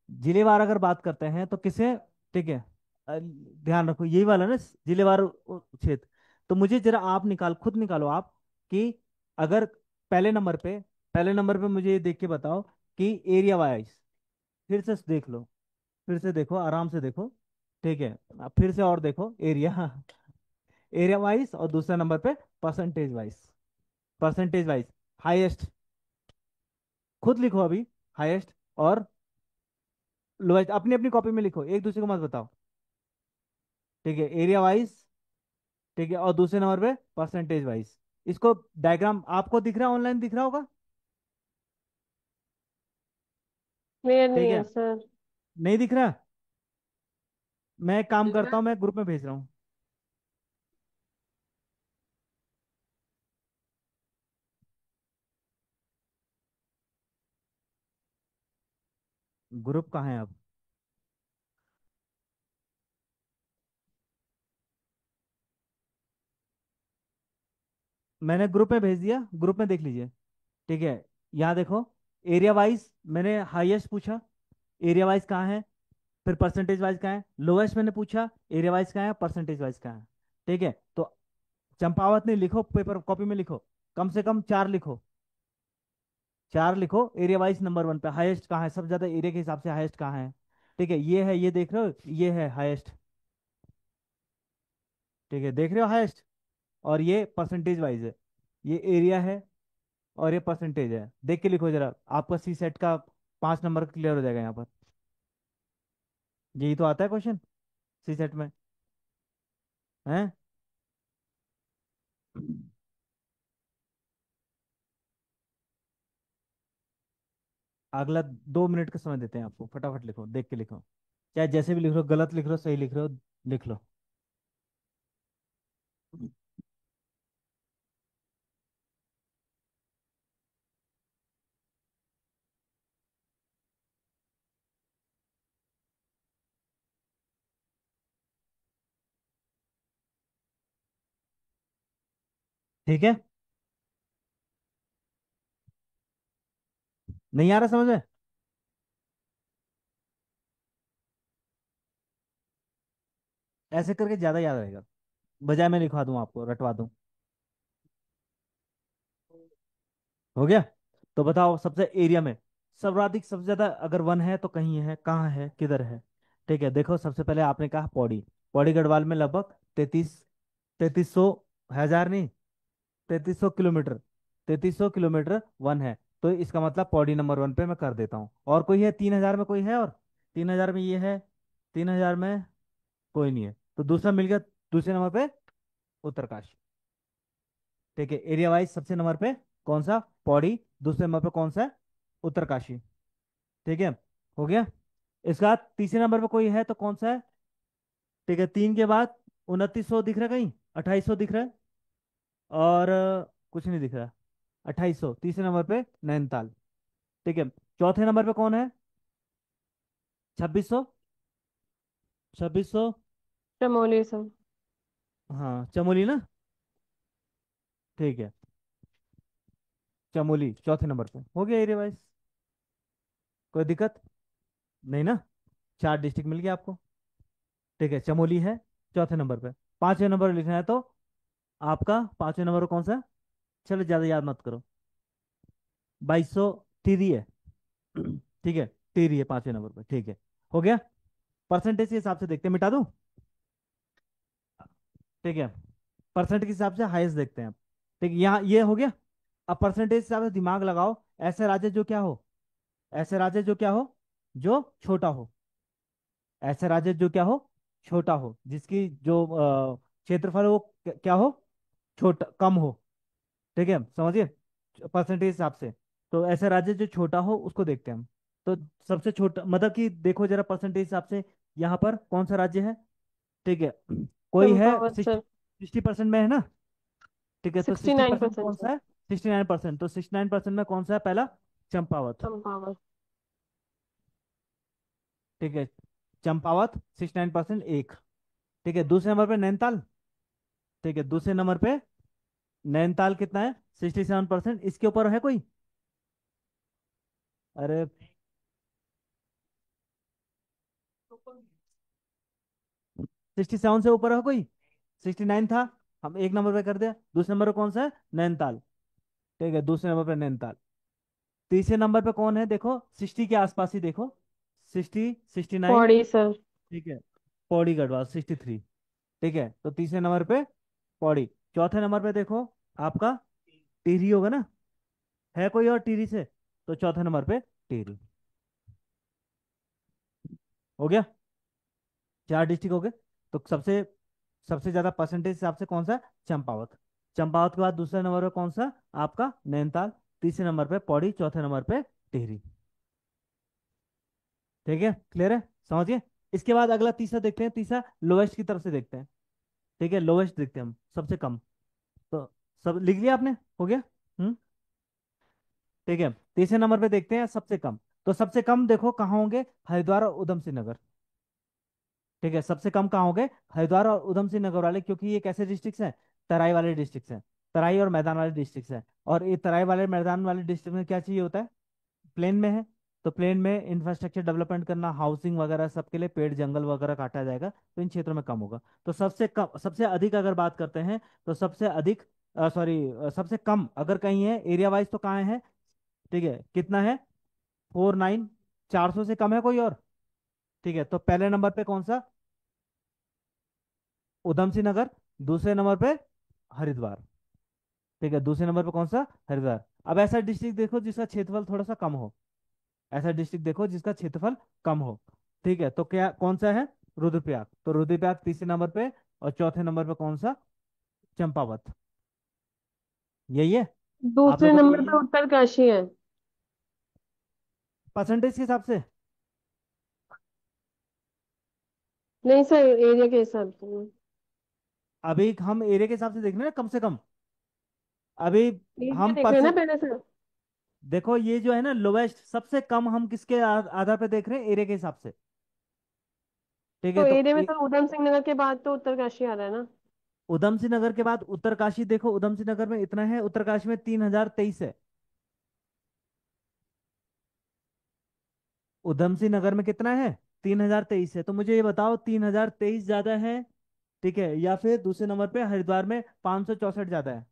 जिलेवार अगर बात करते हैं तो किसे, ठीक है, ध्यान रखो यही वाला ना, जिलेवार क्षेत्र, तो मुझे जरा आप खुद निकालो आप, कि अगर पहले नंबर पे पहले नंबर पे मुझे ये देख के बताओ कि एरिया वाइज, फिर से देख लो, फिर से देखो, आराम से देखो। ठीक है, अब फिर से और देखो एरिया, एरिया वाइज, और दूसरे नंबर पे percentage wise. Percentage wise highest, खुद लिखो अभी, हाईएस्ट और लोएस्ट अपनी अपनी कॉपी में लिखो, एक दूसरे को मत बताओ। ठीक है, एरिया वाइज, ठीक है, और दूसरे नंबर पे परसेंटेज वाइज। इसको डायग्राम आपको दिख रहा है, ऑनलाइन दिख रहा होगा। क्लियर ठीक नहीं है है, सर। नहीं दिख रहा। मैं एक काम करता हूँ, मैं ग्रुप में भेज रहा हूँ। ग्रुप कहाँ है अब? मैंने ग्रुप में भेज दिया, ग्रुप में देख लीजिए। ठीक है, यहाँ देखो, एरिया वाइज मैंने हाईएस्ट पूछा, एरिया वाइज कहाँ है, फिर परसेंटेज वाइज कहाँ है, लोएस्ट मैंने पूछा, एरिया वाइज कहाँ है, परसेंटेज वाइज कहाँ है। ठीक है, तो चंपावत ने लिखो, पेपर कॉपी में लिखो, कम से कम चार लिखो, चार लिखो। एरिया वाइज नंबर वन पे हाईएस्ट कहाँ है, सबसे ज्यादा एरिया के हिसाब से हाईएस्ट कहाँ है। ठीक है, ये है, ये देख रहे हो, ये है हाईएस्ट। ठीक है, देख रहे हो हाईएस्ट, और ये परसेंटेज वाइज है, ये एरिया है और ये परसेंटेज है। देख के लिखो जरा, आपका सी सेट का 5 नंबर क्लियर हो जाएगा यहाँ पर। यही तो आता है क्वेश्चन सी सेट में, है। अगला 2 मिनट का समय देते हैं आपको, फटाफट लिखो, देख के लिखो, चाहे जैसे भी लिख रहे हो, गलत लिख रहे हो, सही लिख रहे हो, लिख लो। ठीक है, नहीं आ रहा समझ में? ऐसे करके ज्यादा याद रहेगा, बजाय मैं लिखवा दूं आपको, रटवा दूं। हो गया? तो बताओ, सबसे एरिया में सर्वाधिक, सबसे ज्यादा अगर वन है तो कहीं है, कहाँ है, किधर है? ठीक है, देखो, सबसे पहले आपने कहा पौड़ी, पौड़ी गढ़वाल में लगभग 3300, हजार नहीं, 3300 किलोमीटर, 3300 किलोमीटर वन है। तो इसका मतलब पौड़ी नंबर वन पे मैं कर देता हूँ। और कोई है 3000 में, कोई है और? 3000 में ये है, 3000 में कोई नहीं है, तो दूसरा मिल गया। दूसरे नंबर पे उत्तरकाशी। ठीक है, एरिया वाइज सबसे नंबर पे कौन सा? पौड़ी। दूसरे नंबर पे कौन सा है? उत्तरकाशी। ठीक है, हो गया। इसके बाद तीसरे नंबर पे कोई है तो कौन सा है? ठीक है, 3 के बाद 2900 दिख रहा है कहीं? 2800 दिख रहा है, और कुछ नहीं दिख रहा। 2800 तीसरे नंबर पे नैनीताल। ठीक है, चौथे नंबर पे कौन है? 2600, 2600। चमोली सर। हाँ, चमोली ना। ठीक है, चमोली चौथे नंबर पे हो गया एरिया वाइज। कोई दिक्कत नहीं ना? 4 डिस्ट्रिक्ट मिल गया आपको। ठीक है, चमोली है चौथे नंबर पे। पांचवें नंबर लिखना है तो आपका पांचवें नंबर कौन सा है? चलो ज्यादा याद मत करो, 2200 टीरी है। ठीक है, टीरी है पांचवें नंबर पे। ठीक है, हो गया। परसेंटेज के हिसाब से देखते हैं, मिटा दूं? ठीक है, परसेंट के हिसाब से हाईएस्ट देखते हैं अब। ठीक है, यहाँ ये हो गया। अब परसेंटेज के हिसाब से दिमाग लगाओ, ऐसे राज्य जो क्या हो, ऐसे राज्य जो क्या हो, जो छोटा हो, ऐसे राज्य जो क्या हो, छोटा हो, जिसकी जो क्षेत्रफल हो, क्या हो, छोटा, कम हो। ठीक है, समझिए, परसेंटेज हिसाब से। तो ऐसा राज्य जो छोटा हो उसको देखते हैं हम। तो सबसे छोटा मतलब कि देखो जरा, परसेंटेज हिसाब से यहाँ पर कौन सा राज्य है? ठीक है, कोई है चंपावत सिक्सटी, सर। 60% में है ना? ठीक है, तो sixty sixty nine percent percent कौन सर। सा है? 69%, तो 69% में कौन सा है पहला? चंपावत। चंपावत। ठीक है, चंपावत 69% एक। ठीक है, दूसरे नंबर पे नैनीताल। ठीक है, दूसरे नंबर पे नैनीताल कितना है? 67%। इसके ऊपर है कोई? अरे, 67 से ऊपर है कोई? 69 था। हम एक नंबर पे कर दिया। दूसरे नंबर पे कौन सा है? नैनीताल। ठीक है, दूसरे नंबर पे नैनीताल। तीसरे नंबर पे कौन है? देखो 60 के आसपास ही देखो। 60, 69। पौड़ी सर। ठीक है, पौड़ी गढ़वाल 63। ठीक है, तो तीसरे नंबर पे पौड़ी। चौथे नंबर पे देखो आपका टिहरी होगा ना। है कोई और टिहरी से? तो चौथे नंबर पे टिहरी। हो गया, 4 डिस्ट्रिक्ट हो गए। तो सबसे सबसे ज्यादा परसेंटेज हिसाब से कौन सा? चंपावत। चंपावत के बाद दूसरे नंबर पे कौन सा? आपका नैनीताल। तीसरे नंबर पे पौड़ी, चौथे नंबर पे टिहरी। ठीक है, क्लियर है? समझिए। इसके बाद अगला तीसरा देखते हैं। तीसरा लोवेस्ट की तरफ से देखते हैं। ठीक है, लोवेस्ट देखते हैं हम, सबसे कम। तो सब लिख लिया आपने? हो गया। हम्म। ठीक है, तीसरे नंबर पे देखते हैं सबसे कम। तो सबसे कम देखो कहाँ होंगे? हरिद्वार और उधम सिंह नगर। ठीक है, सबसे कम कहाँ होंगे? हरिद्वार और उधम सिंह नगर वाले, क्योंकि ये कैसे डिस्ट्रिक्ट हैं? तराई वाले डिस्ट्रिक्ट हैं। तराई और मैदान वाले डिस्ट्रिक्ट हैं। और ये तराई वाले मैदान वाले डिस्ट्रिक्ट में क्या चाहिए होता है? प्लेन में है। तो प्लेन में इंफ्रास्ट्रक्चर डेवलपमेंट करना, हाउसिंग वगैरह सबके लिए पेड़ जंगल वगैरह काटा जाएगा, तो इन क्षेत्रों में कम होगा। तो सबसे कम, सबसे अधिक अगर बात करते हैं, तो सबसे अधिक, सॉरी, सबसे कम अगर कहीं है एरिया वाइज, तो कहाँ है? ठीक है, कितना है? 49। 400 से कम है कोई और? ठीक है, तो पहले नंबर पे कौन सा? उधम सिंह नगर। दूसरे नंबर पे हरिद्वार। ठीक है, दूसरे नंबर पे कौन सा? हरिद्वार। अब ऐसा डिस्ट्रिक्ट देखो जिसका क्षेत्रफल थोड़ा सा कम हो। ऐसा डिस्ट्रिक्ट देखो जिसका क्षेत्रफल कम हो। ठीक है, तो क्या कौन सा है? रुद्रप्रयाग। तो रुद्रप्रयाग तीसरे नंबर पे। और चौथे नंबर पे कौन सा? चंपावत। यही है? आप दूसरे लोगों को नंबर यही है पे उत्तरकाशी है। परसेंटेज के हिसाब से? नहीं सर, एरिया के हिसाब से। अभी हम एरिया के हिसाब से देख रहे हैं ना, कम से कम। अभी एरिया हम देख रहे हैं ना परसेंट, पहले सर। देखो ये जो है ना लोवेस्ट, सबसे कम हम किसके आधार पे देख रहे हैं? एरिया के हिसाब से। ठीक है, तो तो एरिया में सर उधम सिंह नगर के बाद तो उत्तरकाशी आ रहा है ना। उधम सिंह नगर के बाद उत्तरकाशी देखो। उधम सिंह नगर में इतना है, उत्तरकाशी में 3023 है। उधम सिंह नगर में कितना है? 3023 है। तो मुझे ये बताओ, 3023 ज्यादा है, ठीक है, या फिर दूसरे नंबर पे हरिद्वार में 564 ज्यादा है?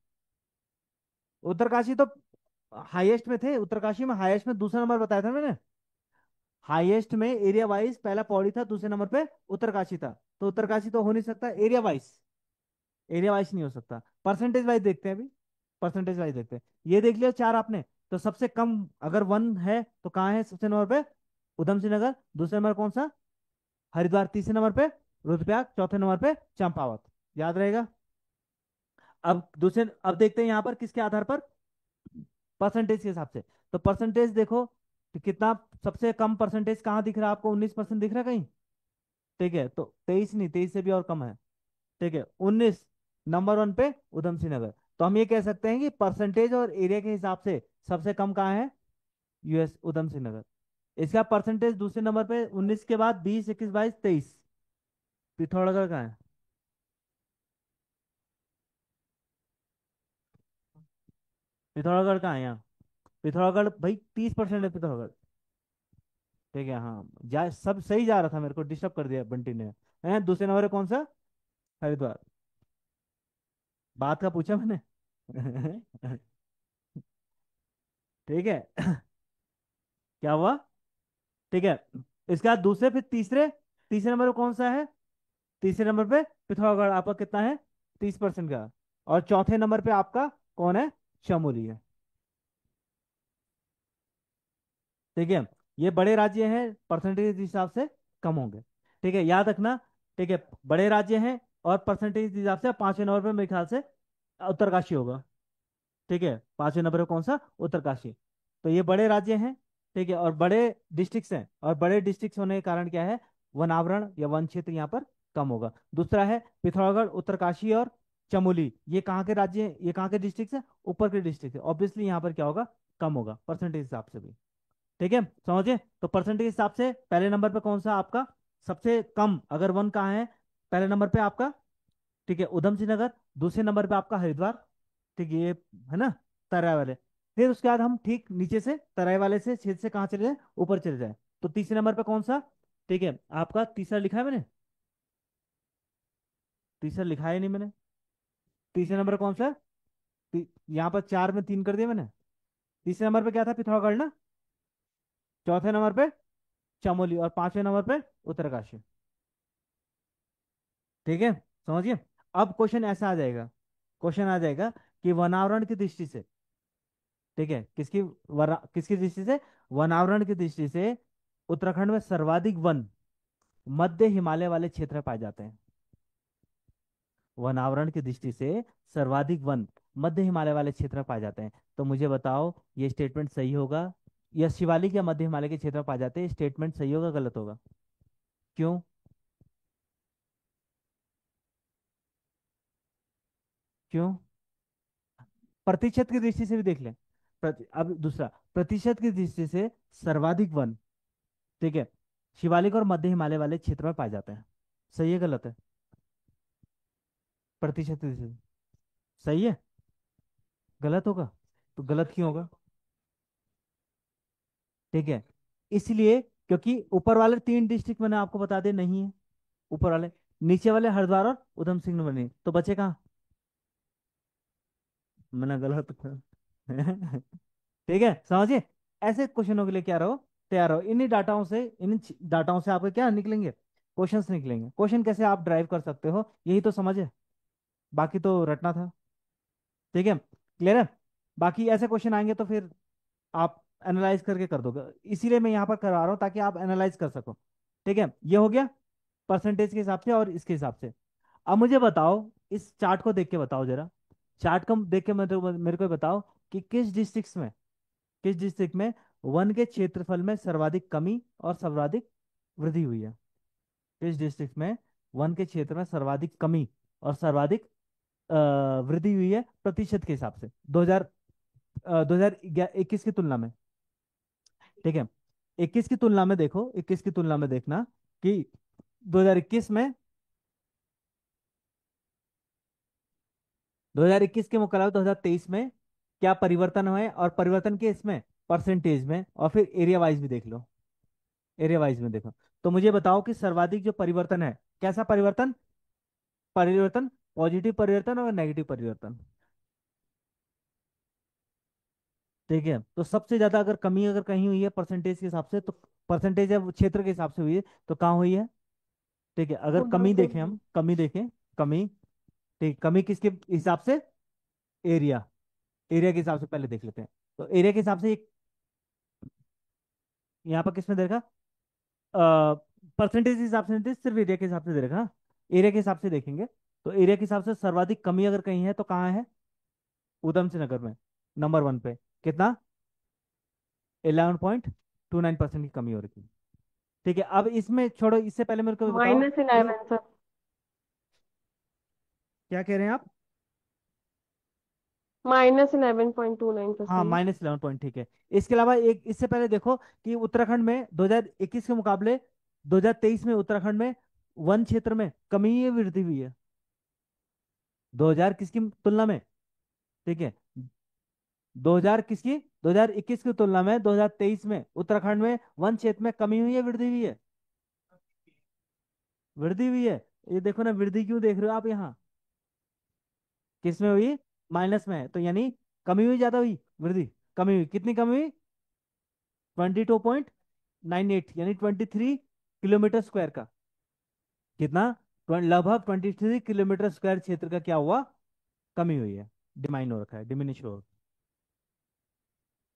उत्तरकाशी तो हाईएस्ट में थे। उत्तरकाशी में हाईएस्ट में दूसरा नंबर बताया था मैंने। हाईएस्ट में एरिया वाइज पहला पौड़ी था, दूसरे नंबर पे उत्तरकाशी था। तो उत्तरकाशी तो हो नहीं सकता एरिया वाइज। एरिया वाइज नहीं हो सकता, परसेंटेज वाइज देखते हैं अभी। परसेंटेज वाइज देखते हैं। ये देख लिया चार आपने। तो सबसे कम अगर वन है तो कहाँ है सबसे नंबर पे? उधम सिंह नगर। दूसरे नंबर कौन सा? हरिद्वार। तीसरे नंबर पे रुद्रप्रयाग। चौथे नंबर पे चंपावत। याद रहेगा। अब देखते हैं यहाँ पर किसके आधार पर? परसेंटेज के हिसाब से। तो परसेंटेज देखो कि कितना। सबसे कम परसेंटेज कहाँ दिख रहा है आपको? 19% दिख रहा है कहीं? ठीक है, तो 23 नहीं, 23 से भी और कम है। ठीक है, 19 नंबर वन पे उधम सिंह नगर। तो हम ये कह सकते हैं कि परसेंटेज और एरिया के हिसाब से सबसे कम कहाँ है? यूएस, उधम सिंह नगर। इसका परसेंटेज दूसरे नंबर पे 19 के बाद 20, 21, 22, 23। पिथौरागढ़ कहाँ है? पिथौरागढ़ कहाँ है यहाँ? पिथौरागढ़ भाई 30% है पिथौरागढ़। ठीक है, हाँ, सब सही जा रहा था, मेरे को डिस्टर्ब कर दिया बंटी ने। दूसरे नंबर पे कौन सा? हरिद्वार। बात का पूछा मैंने। ठीक है। क्या हुआ? ठीक है, इसके बाद दूसरे, फिर तीसरे। तीसरे नंबर पे कौन सा है? तीसरे नंबर पे पिथौरागढ़, आपका कितना है? 30% का। और चौथे नंबर पे आपका कौन है? चमोली है। ठीक है, ये बड़े राज्य हैं, परसेंटेज के हिसाब से कम होंगे। ठीक है, याद रखना। ठीक है, बड़े राज्य हैं और परसेंटेज के हिसाब से पांचवें नंबर पे मेरे ख्याल से उत्तरकाशी होगा। ठीक है, पांचवें नंबर पे कौन सा? उत्तरकाशी। तो ये बड़े राज्य हैं। ठीक है, और बड़े डिस्ट्रिक्ट्स हैं, और बड़े डिस्ट्रिक्ट्स होने के कारण क्या है? वन आवरण या वन क्षेत्र यहाँ पर कम होगा। दूसरा है पिथौरागढ़, उत्तरकाशी और चमोली। ये कहाँ के राज्य हैं? ये कहाँ के डिस्ट्रिक्ट हैं? ऊपर के डिस्ट्रिक्ट है। ऑब्वियसली यहाँ पर क्या होगा? कम होगा परसेंटेज हिसाब से भी। ठीक है, समझिए। तो परसेंटेज हिसाब से पहले नंबर पे कौन सा आपका? सबसे कम अगर वन कहाँ है? पहले नंबर पे आपका, ठीक है, उधम सिंह नगर। दूसरे नंबर पे आपका हरिद्वार। ठीक है, ये है ना तराई वाले। फिर उसके बाद हम ठीक नीचे से तराई वाले से छेद से कहाँ चले जाए? ऊपर चले जाए। तो तीसरे नंबर पे कौन सा? ठीक है, आपका तीसरा लिखा है मैंने? तीसरा लिखा है नहीं मैंने। तीसरे नंबर कौन सा है? यहाँ पर 4 में 3 कर दिया मैंने। तीसरे नंबर पे क्या था? पिथौरागढ़ ना। चौथे नंबर पे चमोली, और पांचवें नंबर पे उत्तरकाशी। ठीक है, समझिए। अब क्वेश्चन ऐसा आ जाएगा, क्वेश्चन आ जाएगा कि वनावरण की दृष्टि से, ठीक है, किसकी दृष्टि से? वनावरण की दृष्टि से उत्तराखंड में सर्वाधिक वन मध्य हिमालय वाले क्षेत्र में पाए जाते हैं। वनावरण की दृष्टि से सर्वाधिक वन मध्य हिमालय वाले क्षेत्र में पाए जाते हैं। तो मुझे बताओ, ये स्टेटमेंट सही होगा? या शिवालिक या मध्य हिमालय के क्षेत्र में पाए जाते हैं, स्टेटमेंट सही होगा गलत होगा? क्यों? क्यों? प्रतिशत की दृष्टि से भी देख लें। अब दूसरा, प्रतिशत की दृष्टि से सर्वाधिक वन, ठीक है, शिवालिक और मध्य हिमालय वाले क्षेत्र में पाए जाते हैं। सही है गलत है? प्रतिशत की दृष्टि से सही है? गलत होगा? तो गलत क्यों होगा? ठीक है, इसलिए क्योंकि ऊपर वाले 3 डिस्ट्रिक्ट मैंने आपको बता दिए नहीं है, ऊपर वाले। नीचे वाले हरिद्वार और उधम सिंह नगर नहीं, तो बचे कहाँ? मैंने गलत ठीक है, समझिए। ऐसे क्वेश्चनों के लिए क्या रहो, तैयार रहो। इन्हीं डाटाओं से, इन डाटाओं से आपके क्या निकलेंगे? क्वेश्चंस निकलेंगे। क्वेश्चन कैसे आप ड्राइव कर सकते हो, यही तो समझ है, बाकी तो रटना था। ठीक है, क्लियर है? बाकी ऐसे क्वेश्चन आएंगे तो फिर आप एनालाइज करके कर दोगे, इसीलिए मैं यहाँ पर करवा रहा हूँ ताकि आप एनालाइज कर सको। ठीक है, ये हो गया परसेंटेज के हिसाब से और इसके हिसाब से। अब मुझे बताओ, इस चार्ट को देख के बताओ जरा, चार्ट को देख के मेरे को बताओ कि किस डिस्ट्रिक्ट में वन के क्षेत्रफल में सर्वाधिक कमी और सर्वाधिक वृद्धि हुई है? किस डिस्ट्रिक्ट में वन के क्षेत्र में सर्वाधिक कमी और सर्वाधिक अ, वृद्धि हुई है प्रतिशत के हिसाब से, 2021 की तुलना में? ठीक है, 21 की तुलना में देखो, 21 की तुलना में देखना कि 2021 में, 2021 के मुकाबले 2023 में क्या परिवर्तन हुए, और परिवर्तन के इसमें परसेंटेज में, और फिर एरिया वाइज भी देख लो। एरिया वाइज में देखो, तो मुझे बताओ कि सर्वाधिक जो परिवर्तन है, कैसा परिवर्तन? परिवर्तन, पॉजिटिव परिवर्तन और नेगेटिव परिवर्तन। ठीक है, तो सबसे ज्यादा अगर कमी अगर कहीं हुई है परसेंटेज के हिसाब से, तो परसेंटेज है वो क्षेत्र के हिसाब से हुई है, तो कहाँ हुई है? ठीक है, अगर उधम कमी सिंह देखें, हम कमी देखें, कमी, ठीक, कमी किसके हिसाब से? एरिया, एरिया के हिसाब से पहले देख लेते हैं। तो एरिया के हिसाब से एक, यहाँ पर किसमें देखा? परसेंटेज के हिसाब से नहीं दे, सिर्फ एरिया के हिसाब से दे रखा। एरिया के हिसाब से देखेंगे, तो एरिया के हिसाब से सर्वाधिक कमी अगर कहीं है तो कहाँ है? उधम सिंह नगर में, नंबर 1 पे। कितना? 11.29% की कमी हो रही थी। ठीक है, अब इसमें छोड़ो, इससे पहले मेरे को बताओ कि -11 सर। क्या कह रहे हैं आप? हाँ, -11.29%। -11 पॉइंट, ठीक है। इसके अलावा एक इससे पहले देखो कि उत्तराखंड में 2021 के मुकाबले 2023 में उत्तराखंड में वन क्षेत्र में कमी है वृद्धि हुई है? 2000 किसकी तुलना में? ठीक है, 2000 किसकी, 2021 की तुलना में 2023 में उत्तराखंड में वन क्षेत्र में कमी हुई है वृद्धि हुई है? वृद्धि हुई है। ये देखो ना, वृद्धि क्यों देख रहे हो आप यहाँ? किस में हुई? माइनस में है, तो यानी कमी हुई, ज्यादा हुई, वृद्धि? कमी हुई, कितनी कमी हुई? 22.98, यानी 23 किलोमीटर स्क्वायर का। कितना? लगभग 23 किलोमीटर स्क्वायर क्षेत्र का क्या हुआ? कमी हुई है, डिमाइन हो रखा है, डिमिनिश हो।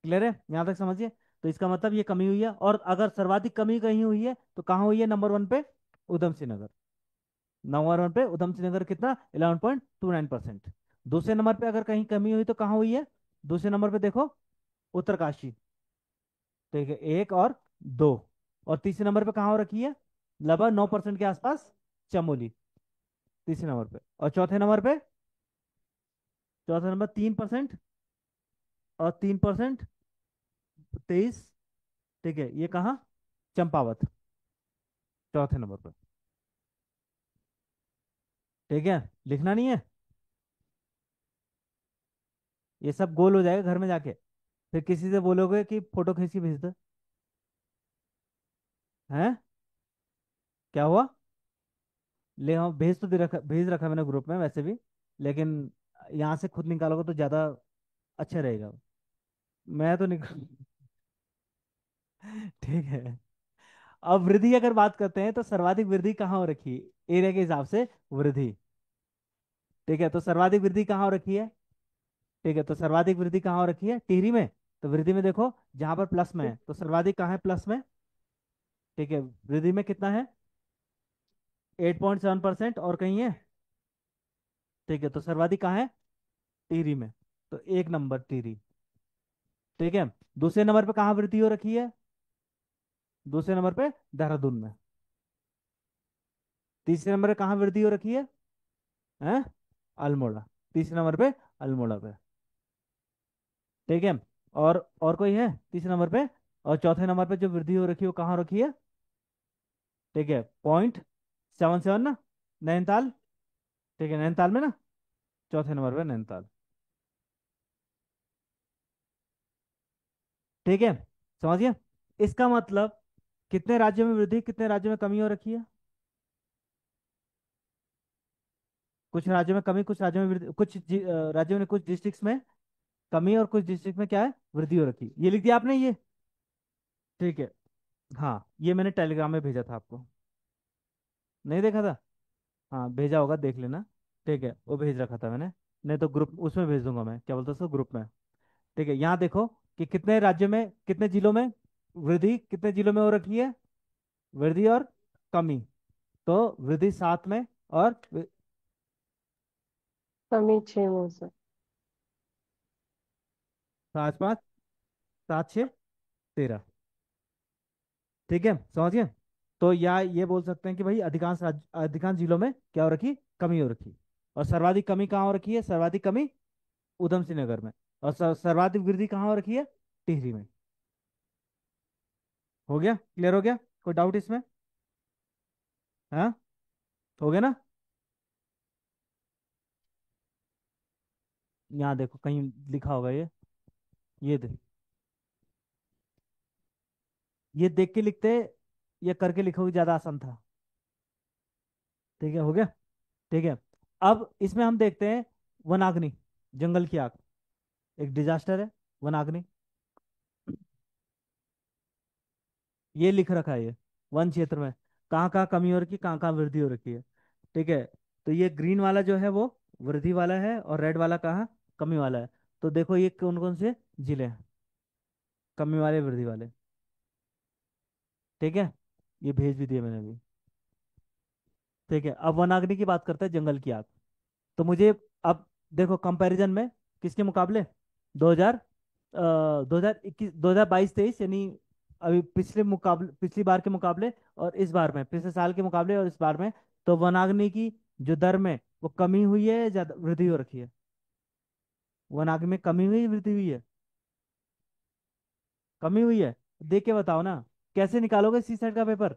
क्लियर है यहां तक? समझिए। तो इसका मतलब ये कमी हुई है, और अगर सर्वाधिक कमी कहीं हुई है तो कहाँ हुई है? नंबर 1 पे उधम सिंह नगर। नंबर 1 पे उधम सिंह नगर, कितना? 11.29%। दूसरे नंबर पे अगर कहीं कमी हुई तो कहाँ हुई है? दूसरे नंबर पे देखो, उत्तरकाशी। ठीक है, 1 और 2। और तीसरे नंबर पे कहाँ हो रखी है? लगभग 9% के आसपास, चमोली, तीसरे नंबर पे। और चौथे नंबर 3%, और 3%, 23। ठीक है, ये कहाँ? चंपावत, चौथे नंबर पर। ठीक है, लिखना नहीं है, ये सब गोल हो जाएगा घर में जाके। फिर किसी से बोलोगे कि फोटो खींच के भेज दो। हैं? क्या हुआ? ले, हाँ, भेज रखा मैंने ग्रुप में वैसे भी, लेकिन यहाँ से खुद निकालोगे तो ज्यादा अच्छा रहेगा। मैं तो निकाल ठीक है। अब वृद्धि अगर बात करते हैं तो सर्वाधिक वृद्धि कहाँ हो रखी है एरिया के हिसाब से? वृद्धि। ठीक है, तो सर्वाधिक वृद्धि कहाँ हो रखी है? ठीक है, तो सर्वाधिक वृद्धि कहाँ हो रखी है? टिहरी में। तो वृद्धि में देखो, जहां पर प्लस में है तो सर्वाधिक कहाँ है? प्लस में। ठीक है, वृद्धि में कितना है? 8.7%। और कहीं है? ठीक है, तो सर्वाधिक कहाँ है? टिहरी में। तो एक नंबर टिहरी। ठीक है। दूसरे नंबर पे कहाँ वृद्धि हो रखी है? दूसरे नंबर पे देहरादून में। तीसरे नंबर पे कहाँ वृद्धि हो रखी है? हैं? अल्मोड़ा। तीसरे नंबर पे अल्मोड़ा पे। ठीक है। और कोई है तीसरे नंबर पे? और चौथे नंबर पे जो वृद्धि हो रखी है वो कहाँ हो रखी है? ठीक है, 0.77 ना, नैनीताल। ठीक है, नैनीताल में ना, चौथे नंबर पे नैनीताल। ठीक है, समझिए। इसका मतलब कितने राज्यों में वृद्धि, कितने राज्यों में कमी हो रखी है? कुछ राज्यों में कमी, कुछ राज्यों में वृद्धि, राज्यों में, कुछ डिस्ट्रिक्ट्स में कमी और कुछ डिस्ट्रिक्ट में क्या है? वृद्धि हो रखी है। ये लिख दिया आपने ये? ठीक है। हाँ, ये मैंने टेलीग्राम में भेजा था आपको। नहीं देखा था? हाँ भेजा होगा, देख लेना। ठीक है, वो भेज रखा था मैंने। नहीं तो ग्रुप उसमें भेज दूंगा मैं, क्या बोलता है उसको, ग्रुप में। ठीक है, यहाँ देखो कि कितने राज्यों में, कितने जिलों में वृद्धि, कितने जिलों में हो रखी है वृद्धि और कमी। तो वृद्धि 7 में, और कमी 6 में से। 5 5, 7 6 13। ठीक है, समझिए। तो या ये बोल सकते हैं कि भाई अधिकांश जिलों में क्या हो रखी? कमी हो रखी। और सर्वाधिक कमी कहाँ हो रखी है? सर्वाधिक कमी उधम सिंह नगर में। और सर्वाधिक वृद्धि कहाँ हो रखी है? टिहरी में। हो गया? क्लियर हो गया? कोई डाउट इसमें? हाँ, हो गया ना? यहाँ देखो कहीं लिखा होगा ये दे, ये देख के लिखते, ये करके लिखोगे ज्यादा आसान था। ठीक है, हो गया। ठीक है। अब इसमें हम देखते हैं वनाग्नि, जंगल की आग, एक डिजास्टर है वनाग्नि। ये लिख रखा है, ये वन क्षेत्र में कहाँ कहाँ कमी हो रखी है, कहाँ कहाँ वृद्धि हो रखी है। ठीक है। तो ये ग्रीन वाला जो है वो वृद्धि वाला है, और रेड वाला कहाँ? कमी वाला है। तो देखो ये कौन कौन से जिले हैं कमी वाले वृद्धि वाले। ठीक है, ये भेज भी दिए मैंने अभी। ठीक है, अब वनाग्नि की बात करते हैं, जंगल की आग। तो मुझे अब देखो कंपैरिजन में किसके मुकाबले, 2000 2021 2022 23, यानी अभी पिछले मुकाबले, पिछली बार के मुकाबले, और इस बार में, पिछले साल के मुकाबले और इस बार में, तो वनाग्नि की जो दर में वो कमी हुई है या ज्यादा वृद्धि हो रखी है? वनाग्नि में कमी हुई है, वृद्धि हुई है? कमी हुई है। देख के बताओ ना, कैसे निकालोगे सी सेट का पेपर?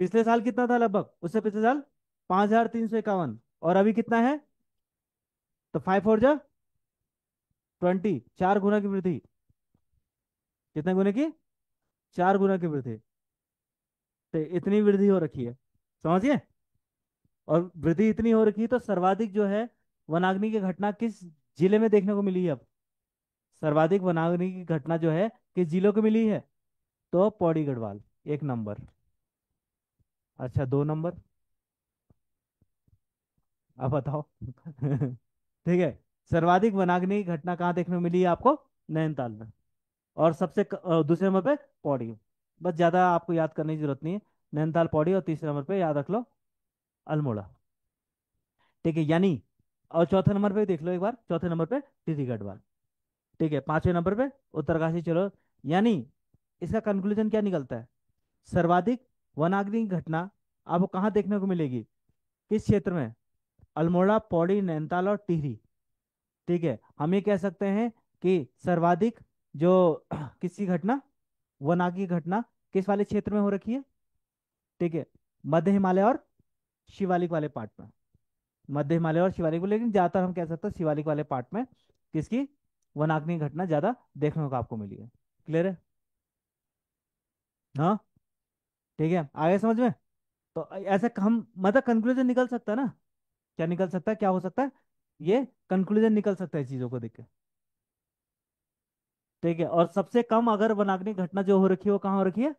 पिछले साल कितना था लगभग, उससे पिछले साल 5351, और अभी कितना है? तो 5 4 जा 20, 4 गुना की वृद्धि। कितने गुने की? 4 गुना की वृद्धि। तो इतनी वृद्धि हो रखी है, समझिए। और वृद्धि इतनी हो रखी है तो सर्वाधिक जो है वनाग्नि की घटना किस जिले में देखने को मिली है अब? सर्वाधिक वनाग्नि की घटना जो है किस जिलों को मिली है? तो पौड़ी गढ़वाल, एक नंबर। अच्छा, 2 नंबर। अब बताओ ठीक है, सर्वाधिक वनाग्नि की घटना कहाँ देखने को मिली है आपको? नैनीताल में। और दूसरे नंबर पे पौड़ी। बस ज्यादा आपको याद करने की जरूरत नहीं है। नैनीताल, पौड़ी, और तीसरे नंबर पे याद रख लो अल्मोड़ा। ठीक है, यानी, और चौथे नंबर पे देख लो एक बार, चौथे नंबर पे टिहरी गढ़वाल। ठीक है, पांचवें नंबर पे उत्तरकाशी। चलो, यानी इसका कंक्लूजन क्या निकलता है? सर्वाधिक वनाग्नि की घटना आपको कहाँ देखने को मिलेगी, किस क्षेत्र में? अल्मोड़ा, पौड़ी, नैनीताल और टिहरी। ठीक है, हम ये कह सकते हैं कि सर्वाधिक जो किसी घटना, वनाग्नि की घटना किस वाले क्षेत्र में हो रखी है? ठीक है, मध्य हिमालय और शिवालिक वाले पार्ट में। मध्य हिमालय और शिवालिक में, लेकिन ज्यादातर हम कह सकते हैं शिवालिक वाले पार्ट में किसकी वनाग्नि की घटना ज्यादा देखने को आपको मिली है। क्लियर है? हाँ। ठीक है, आगे समझ में? तो ऐसे हम मतलब कंक्लूजन निकल सकता है ना? क्या निकल सकता है, क्या हो सकता है? ये कंक्लूजन निकल सकता है चीजों को देख के। ठीक है, और सबसे कम अगर वनाग्नि घटना जो हो रखी है वो कहाँ हो रखी है?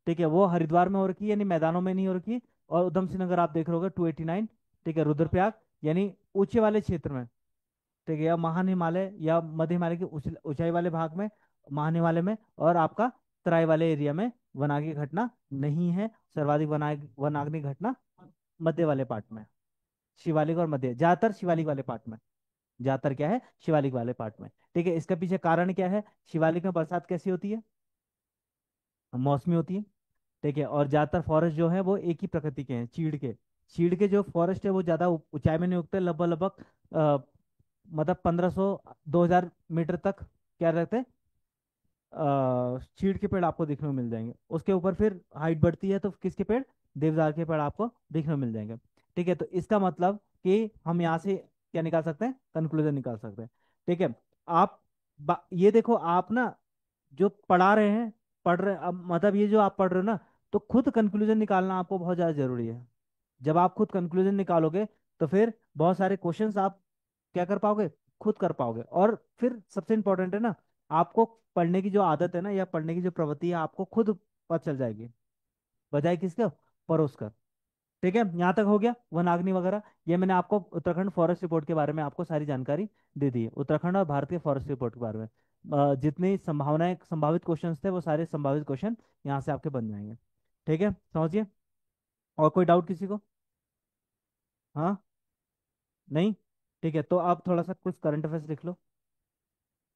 ठीक है, वो हरिद्वार में हो रखी है, यानी मैदानों में नहीं हो रखी। और उधम सिंह नगर आप देख रहे होगे 289। ठीक है, रुद्रप्रयाग यानी ऊंचे वाले क्षेत्र में। ठीक है, या महान हिमालय या मध्य हिमालय की ऊंचाई वाले भाग में, महान हिमालय में, और आपका तराई वाले एरिया में वनाग्नि घटना नहीं है। सर्वाधिक वनाग्नि घटना मध्य वाले पार्ट में, शिवालिक और मध्य, ज्यादातर शिवालिक वाले पार्ट में। ज्यादातर क्या है, शिवालिक वाले पार्ट में। ठीक है, इसका पीछे कारण क्या है? शिवालिक में बरसात कैसी होती है? मौसमी होती है। ठीक है, और ज्यादातर फॉरेस्ट जो है वो एक ही प्रकृति के हैं, चीड़ के। चीड़ के जो फॉरेस्ट है वो ज्यादा ऊंचाई में नहीं उगते, लगभग लगभग मतलब 1500 2000 मीटर तक क्या रहते हैं, चीड़ के पेड़ आपको देखने को मिल जाएंगे। उसके ऊपर फिर हाइट बढ़ती है तो किसके पेड़? देवदार के पेड़ आपको देखने को मिल जाएंगे। ठीक है, तो इसका मतलब कि हम यहाँ से क्या निकाल सकते हैं, कंक्लूजन निकाल सकते हैं। ठीक है, आप ये देखो, आप ना जो पढ़ा रहे हैं, पढ़ रहे अब मतलब ये जो आप पढ़ रहे हो ना, तो खुद कंक्लूजन निकालना आपको बहुत ज़्यादा जरूरी है। जब आप खुद कंक्लूजन निकालोगे तो फिर बहुत सारे क्वेश्चंस आप क्या कर पाओगे, खुद कर पाओगे। और फिर सबसे इंपॉर्टेंट है ना, आपको पढ़ने की जो आदत है ना, या पढ़ने की जो प्रवृत्ति है, आपको खुद पता चल जाएगी, बजाय किसके, परोस कर। ठीक है, यहाँ तक हो गया वनाग्नि वगैरह। ये मैंने आपको उत्तराखंड फॉरेस्ट रिपोर्ट के बारे में आपको सारी जानकारी दे दी है, उत्तराखंड और भारत के फॉरेस्ट रिपोर्ट के बारे में। जितनी संभावनाएं, संभावित क्वेश्चंस थे, वो सारे संभावित क्वेश्चन यहाँ से आपके बन जाएंगे। ठीक है, समझिए। और कोई डाउट किसी को? हाँ? नहीं? ठीक है, तो आप थोड़ा सा कुछ करंट अफेयर्स लिख लो।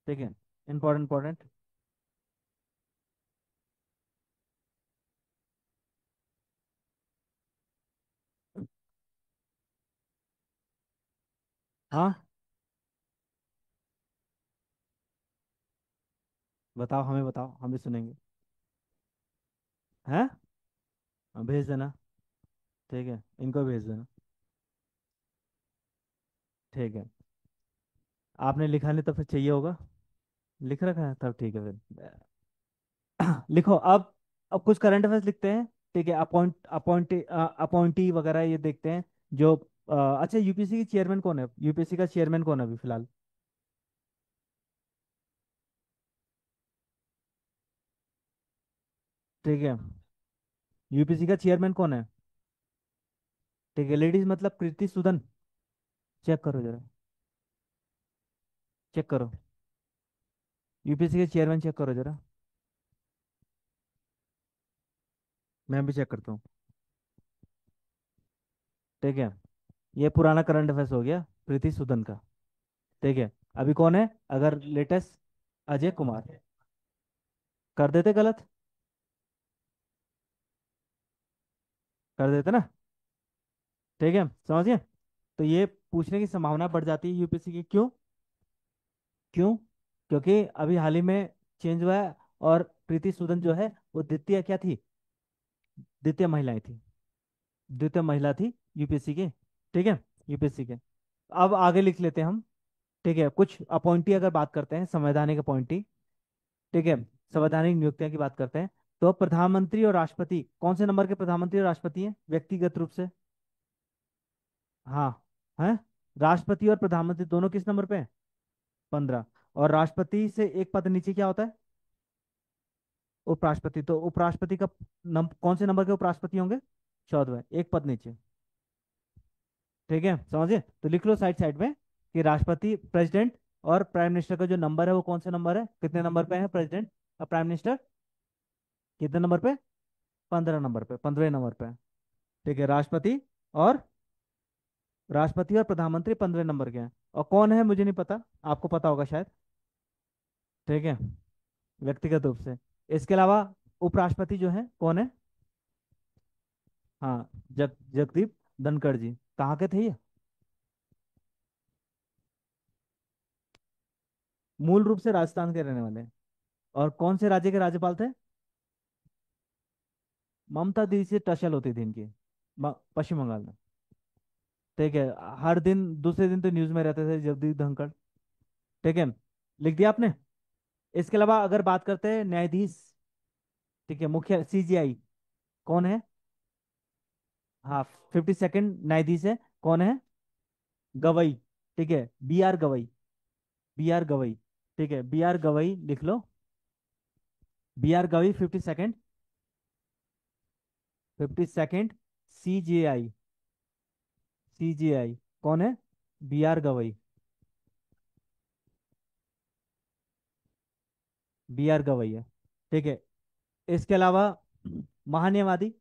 ठीक है, इंपॉर्टेंट इंपॉर्टेंट। हाँ, बताओ, हमें बताओ, हम भी सुनेंगे। हैं? हाँ, भेज देना। ठीक है, इनको भेज देना। ठीक है, आपने लिखा नहीं तो फिर चाहिए होगा। लिख रखा है तब ठीक है फिर। लिखो अब कुछ करंट अफेयर्स लिखते हैं। ठीक है, अपॉइंटी वगैरह ये देखते हैं। जो अच्छा, यूपीएससी की चेयरमैन कौन है, यूपीएससी का चेयरमैन कौन है अभी फिलहाल? ठीक है, यूपीएससी का चेयरमैन कौन है? ठीक है, लेडीज मतलब कृति सुदन। चेक करो जरा, चेक करो, यूपीएससी के चेयरमैन चेक करो जरा। मैं भी चेक करता हूँ। ठीक है, ये पुराना करंट अफेयर्स हो गया प्रीति सुदन का। ठीक है, अभी कौन है अगर लेटेस्ट? अजय कुमार। कर देते गलत? कर देते ना? ठीक है, समझिए। तो ये पूछने की संभावना बढ़ जाती है यूपीएससी की, क्यों? क्यों? क्योंकि अभी हाल ही में चेंज हुआ है। और प्रीति सूदन जो है वो द्वितीय क्या थी, द्वितीय महिलाएं थी, द्वितीय महिला थी यूपीएससी के। ठीक है, यूपीएससी के। अब आगे लिख लेते हैं हम। ठीक है, कुछ अपॉइंटी अगर बात करते हैं, संवैधानिक अपॉइंटी। ठीक है, संवैधानिक नियुक्तियां की बात करते हैं। तो प्रधानमंत्री और राष्ट्रपति कौन से नंबर के प्रधानमंत्री और राष्ट्रपति हैं व्यक्तिगत रूप से? हाँ, है। राष्ट्रपति और प्रधानमंत्री दोनों किस नंबर पे हैं? 15। और राष्ट्रपति से एक पद नीचे क्या होता है? उपराष्ट्रपति। तो उपराष्ट्रपति का कौन से नंबर के उपराष्ट्रपति होंगे? 14वें, एक पद नीचे। ठीक है, समझिए। तो लिख लो साइड साइड में कि राष्ट्रपति, प्रेसिडेंट और प्राइम मिनिस्टर का जो नंबर है वो कौन सा नंबर है, कितने नंबर पे है प्रेसिडेंट और प्राइम मिनिस्टर? कितने नंबर पे? 15 नंबर पे, 15वें नंबर पे। ठीक है, राष्ट्रपति और प्रधानमंत्री 15वें नंबर के हैं। और कौन है मुझे नहीं पता, आपको पता होगा शायद। ठीक है, व्यक्तिगत रूप से। इसके अलावा उपराष्ट्रपति जो है कौन है? हाँ, जगदीप धनखड़ जी। कहाँ के थे ये? मूल रूप से राजस्थान के रहने वाले हैं। और कौन से राज्य के राज्यपाल थे? ममता दीदी से टसल होती थी इनकी, पश्चिम बंगाल में। ठीक है, हर दिन दूसरे दिन तो न्यूज में रहते थे जगदीप धनखड़। ठीक है, लिख दिया आपने? इसके अलावा अगर बात करते हैं न्यायाधीश, ठीक है, मुख्य सीजीआई, कौन है? हाँ, 52nd न्यायाधीश है, कौन है? गवई। ठीक है, B R Gavai. B R Gavai. ठीक है, बी आर गवई लिख लो। B R Gavai 52nd। 52nd C J I. C J I कौन है? B R Gavai. B R Gavai है। ठीक है। इसके अलावा महान्यायवादी।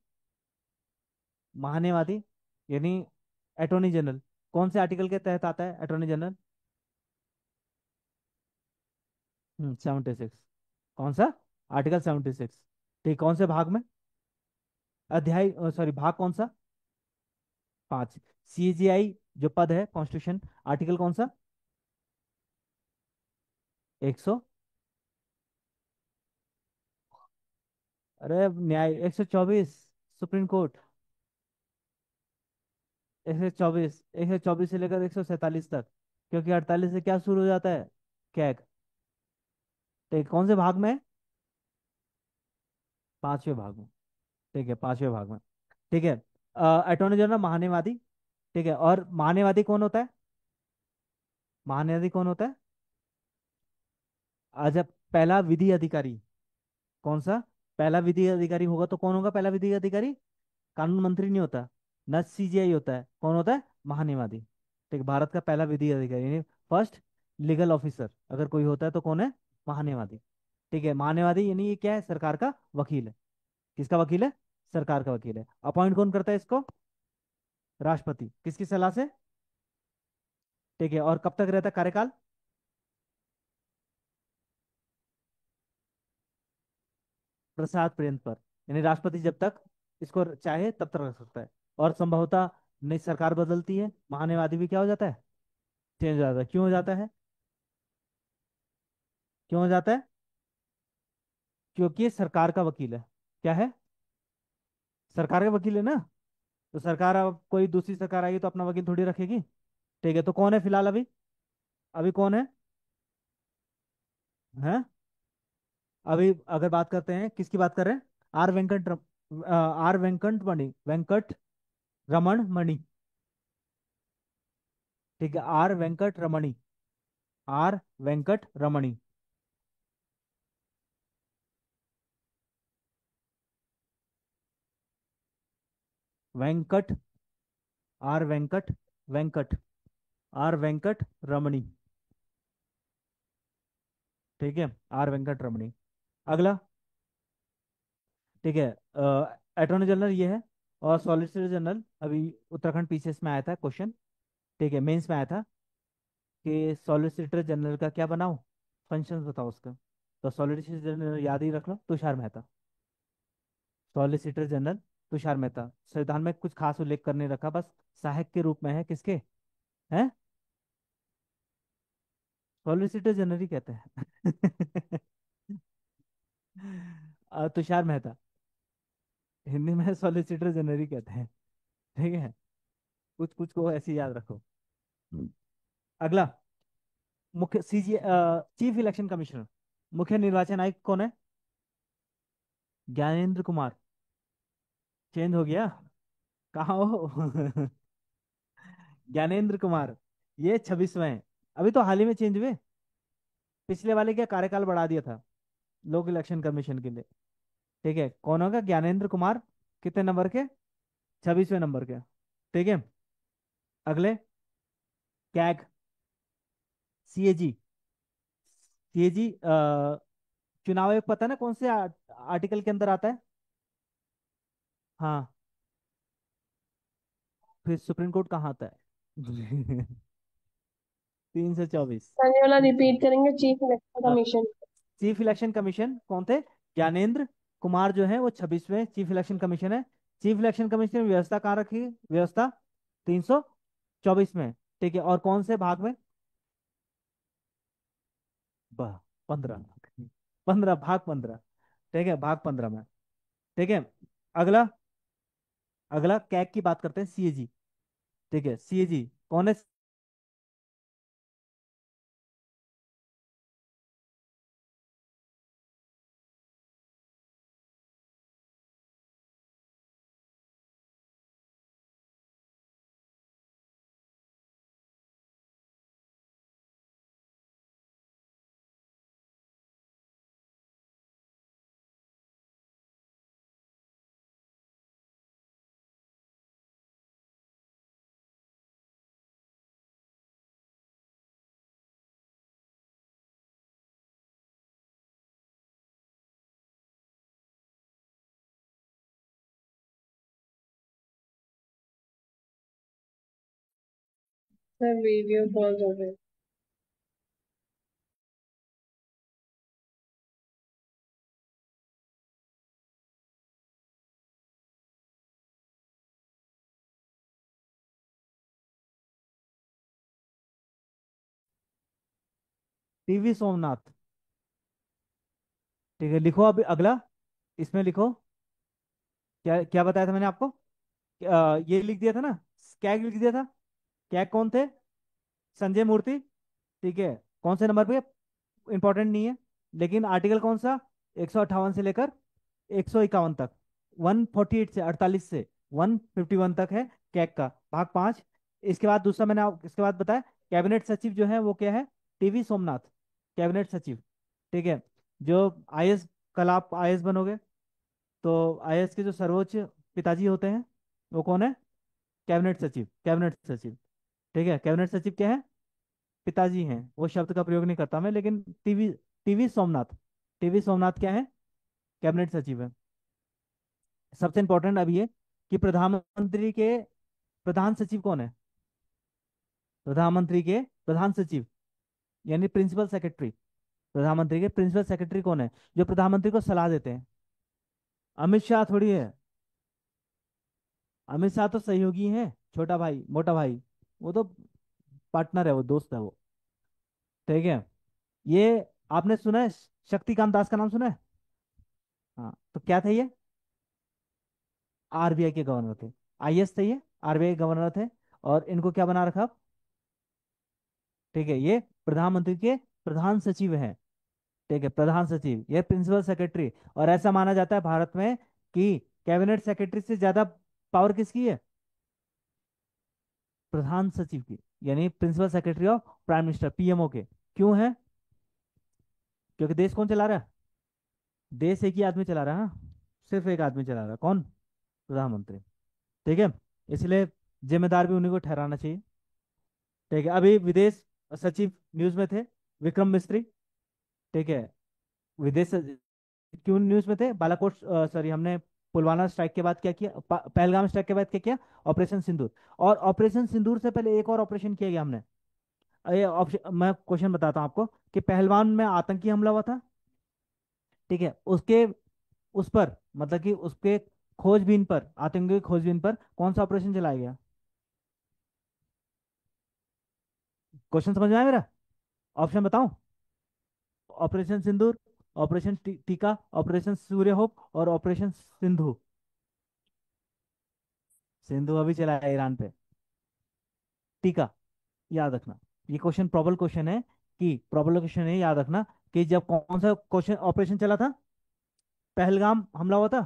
महान्यायवादी यानी अटॉर्नी जनरल, कौन से आर्टिकल के तहत आता है अटॉर्नी जनरल? 76। कौन सा? आर्टिकल 76। ठीक, कौन से भाग में? अध्याय, सॉरी, भाग कौन सा? 5। सीजीआई जो पद है कॉन्स्टिट्यूशन, आर्टिकल कौन सा? 100। अरे न्याय 124, सुप्रीम कोर्ट। 124, 124 से लेकर 147 तक, क्योंकि 48 से क्या शुरू हो जाता है? कैग। ठीक, कौन से भाग में है? 5वें भाग में। ठीक है, 5वें भाग में। ठीक है। अटॉर्नी जनरल महान्यायवादी। ठीक है, और महान्यायवादी कौन होता है? महान्यायवादी कौन होता है? जब पहला विधि अधिकारी। कौन सा? पहला विधि अधिकारी होगा तो कौन होगा पहला विधि अधिकारी? कानून मंत्री नहीं होता, न सीजीआई होता है, कौन होता है? महान्यायवादी। ठीक, भारत का पहला विधि अधिकारी यानी फर्स्ट लीगल ऑफिसर अगर कोई होता है तो कौन है? महान्यायवादी। ठीक है, महान्यायवादी यानी ये क्या है? सरकार का वकील है। किसका वकील है? सरकार का वकील है। अपॉइंट कौन करता है इसको? राष्ट्रपति। किसकी सलाह से? ठीक है, और कब तक रहता है कार्यकाल? प्रसाद पर्यंत पर, यानी राष्ट्रपति जब तक इसको चाहे तब तक रख सकता है। और संभवतः नई सरकार बदलती है, महान्यायवादी भी क्या हो जाता है? चेंज हो जाता है। क्यों हो जाता है? क्यों हो जाता है? क्योंकि ये सरकार का वकील है। क्या है? सरकार का वकील है ना। तो सरकार, अब कोई दूसरी सरकार आएगी तो अपना वकील थोड़ी रखेगी। ठीक है, तो कौन है फिलहाल अभी? अभी कौन है? हैं? अभी अगर बात करते हैं, किसकी बात कर रहे हैं? आर वेंकट मणि, वेंकट रमन मणि। ठीक है, are Venkat Ramani. Are Venkat Ramani. Venkat, are Venkat, Venkat, are Venkat रमणी। ठीक है, आर वेंकट रमणी। अगला। ठीक है, अटॉर्नी जनरल ये है। और सॉलिसिटर जनरल अभी उत्तराखंड पीसीएस में आया था क्वेश्चन। ठीक है, मेंस में आया था कि सॉलिसिटर जनरल का क्या बनाओ, फंक्शन बताओ उसका। तो सॉलिसिटर जनरल याद ही रख लो, तुषार मेहता। Solicitor general Tushar Mehta. संविधान में कुछ खास उल्लेख करने रखा, बस सहायक के रूप में है, किसके? हैं? सॉलिसिटर जनरल ही कहते हैं। तुषार मेहता। हिंदी में सॉलिसिटर जनरल ही कहते हैं। ठीक है, कुछ कुछ को ऐसे ही याद रखो। अगला। मुख्य सीजी चीफ इलेक्शन कमिश्नर, मुख्य निर्वाचन आयुक्त कौन है? ज्ञानेंद्र कुमार। चेंज हो गया? कहाँ हो? ज्ञानेंद्र कुमार, ये 26वें हैं। अभी तो हाल ही में चेंज हुए। पिछले वाले क्या कार्यकाल बढ़ा दिया था लोक इलेक्शन कमीशन के लिए। ठीक है, कौन होगा? ज्ञानेंद्र कुमार। कितने नंबर के? 26वें नंबर के। ठीक है। अगले। कैग। सीएजी। सीएजी चुनाव आयोग, पता है ना कौन से आर्टिकल के अंदर आता है? हाँ। फिर सुप्रीम कोर्ट कहाँ आता है? 324। पहले वाला रिपीट करेंगे, chief election commission. Chief election commission कौन थे? ज्ञानेंद्र कुमार जो है वो 26वें चीफ इलेक्शन कमीशन है। चीफ इलेक्शन कमीशन में व्यवस्था कहाँ रखी? व्यवस्था 324 में। ठीक है, और कौन से भाग में? 15। 15, भाग 15। ठीक है, भाग 15 में। ठीक है। अगला। अगला कैग की बात करते हैं, सीएजी। ठीक है, सीएजी कौन है? सर वीडियो कॉल हो गए। टीवी सोमनाथ। ठीक है, लिखो अभी अगला। इसमें लिखो। क्या क्या बताया था मैंने आपको? ये लिख दिया था ना। कैग लिख दिया था। कैग कौन थे? संजय मूर्ति। ठीक है। कौन से नंबर पे? इंपॉर्टेंट नहीं है। लेकिन आर्टिकल कौन सा? 158 से लेकर 151 तक। 148 से 48 से 151 तक है कैग का भाग 5। इसके बाद दूसरा मैंने इसके बाद बताया। कैबिनेट सचिव जो है वो क्या है? टीवी सोमनाथ। कैबिनेट सचिव। ठीक है। जो आईएएस, कल आप आईएएस बनोगे, तो आईएएस के जो सर्वोच्च पिताजी होते हैं वो कौन है? कैबिनेट सचिव। कैबिनेट सचिव। ठीक है। कैबिनेट सचिव क्या है? पिताजी हैं। वो शब्द का प्रयोग नहीं करता मैं, लेकिन TV TV Somnath. TV Somnath क्या है? कैबिनेट सचिव है। सबसे इंपॉर्टेंट अब ये कि प्रधानमंत्री के प्रधान सचिव कौन है? प्रधानमंत्री के प्रधान सचिव, यानी प्रिंसिपल सेक्रेटरी। प्रधानमंत्री के प्रिंसिपल सेक्रेटरी कौन है, जो प्रधानमंत्री को सलाह देते हैं? अमित शाह थोड़ी है। अमित शाह तो सहयोगी हैं, छोटा भाई, मोटा भाई। वो तो पार्टनर है, वो दोस्त है वो। ठीक है। ये आपने सुना है, शक्तिकांत दास का नाम सुना है? हाँ, तो क्या थे ये? आरबीआई के गवर्नर थे। आईएएस थे ये। आरबीआई गवर्नर थे। और इनको क्या बना रखा? ठीक है, ये प्रधानमंत्री के प्रधान सचिव हैं। ठीक है, प्रधान सचिव, ये प्रिंसिपल सेक्रेटरी। और ऐसा माना जाता है भारत में कि कैबिनेट सेक्रेटरी से ज्यादा पावर किसकी है? प्रधान सचिव की, यानी principal secretary of prime minister, PMO के। क्यों है? क्योंकि देश कौन चला रहा है? देश एक ही आदमी चला रहा है, हाँ? सिर्फ एक आदमी चला रहा है, कौन? प्रधानमंत्री। ठीक है। इसलिए जिम्मेदार भी उन्हीं को ठहराना चाहिए। ठीक है। अभी विदेश सचिव न्यूज में थे, विक्रम मिस्त्री। ठीक है। विदेश क्यों न्यूज में थे? बालाकोट, सॉरी, हमने पुलवामा स्ट्राइक के बाद क्या किया? पहलगाम स्ट्राइक के बाद क्या किया? ऑपरेशन सिंदूर। और ऑपरेशन सिंदूर से पहले एक और ऑपरेशन किया गया हमने। ये ऑप्शन मैं क्वेश्चन बताता हूँ आपको कि पहलगाम में आतंकी हमला हुआ था। ठीक है। उसके उस पर, मतलब कि उसके खोजबीन पर, आतंकी खोजबीन पर कौन सा ऑपरेशन चलाया गया? क्वेश्चन समझ में आया मेरा? ऑप्शन बताऊं? ऑपरेशन सिंदूर, ऑपरेशन टीका, ऑपरेशन सूर्य होप और ऑपरेशन सिंधु। सिंधु अभी चला है ईरान पे। टीका, याद रखना। ये क्वेश्चन प्रॉबल क्वेश्चन है, कि प्रॉबल क्वेश्चन है, याद रखना। कि जब कौन सा क्वेश्चन ऑपरेशन चला था? पहलगाम हमला हुआ था।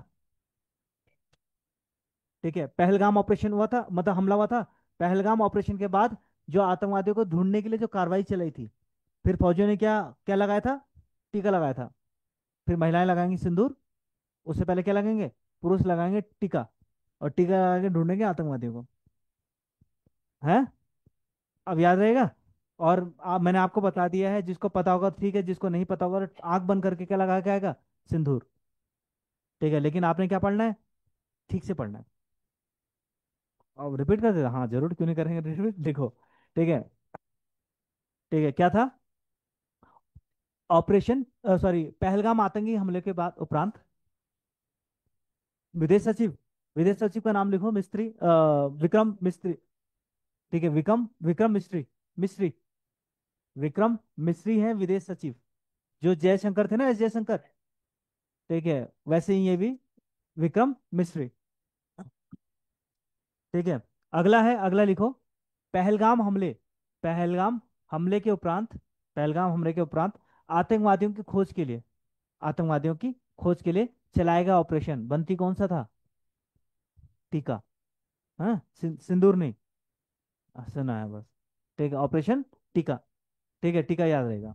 ठीक है, पहलगाम ऑपरेशन हुआ था, मतलब हमला हुआ था। पहलगाम ऑपरेशन के बाद जो आतंकवादियों को ढूंढने के लिए जो कार्रवाई चलाई थी, फिर फौजियों ने क्या क्या लगाया था? टीका लगाया था। फिर महिलाएं लगाएंगी सिंदूर। उससे पहले क्या लगाएंगे? पुरुष लगाएंगे टीका। और टीका लगा के ढूंढेंगे आतंकवादियों को। है? अब याद रहेगा। और मैंने आपको बता दिया है, जिसको पता होगा ठीक है, जिसको नहीं पता होगा तो आंख बंद करके क्या लगा के आएगा? सिंदूर। ठीक है, लेकिन आपने क्या पढ़ना है? ठीक से पढ़ना है। अब रिपीट कर देता, हाँ जरूर, क्यों नहीं करेंगे रिपीट, लिखो। ठीक है। ठीक है, क्या था? ऑपरेशन, सॉरी, पहलगाम आतंकी हमले के बाद उपरांत विदेश सचिव, विदेश सचिव का नाम लिखो, मिस्त्री, विक्रम मिस्त्री। ठीक है, विक्रम विक्रम मिस्त्री। मिस्त्री। विक्रम मिस्री है विदेश सचिव। जो जयशंकर थे ना, एस जयशंकर। ठीक है, वैसे ही ये भी विक्रम मिस्री। ठीक है। अगला है, अगला लिखो। पहलगाम हमले, पहलगाम हमले के उपरांत, पहलगाम हमले के उपरांत आतंकवादियों की खोज के लिए, आतंकवादियों की खोज के लिए चलाया गया ऑपरेशन बंती कौन सा था? टीका। हाँ, सिंदूर नहीं। सुना है बस। ठीक है, ऑपरेशन टीका। ठीक है, टीका याद रहेगा।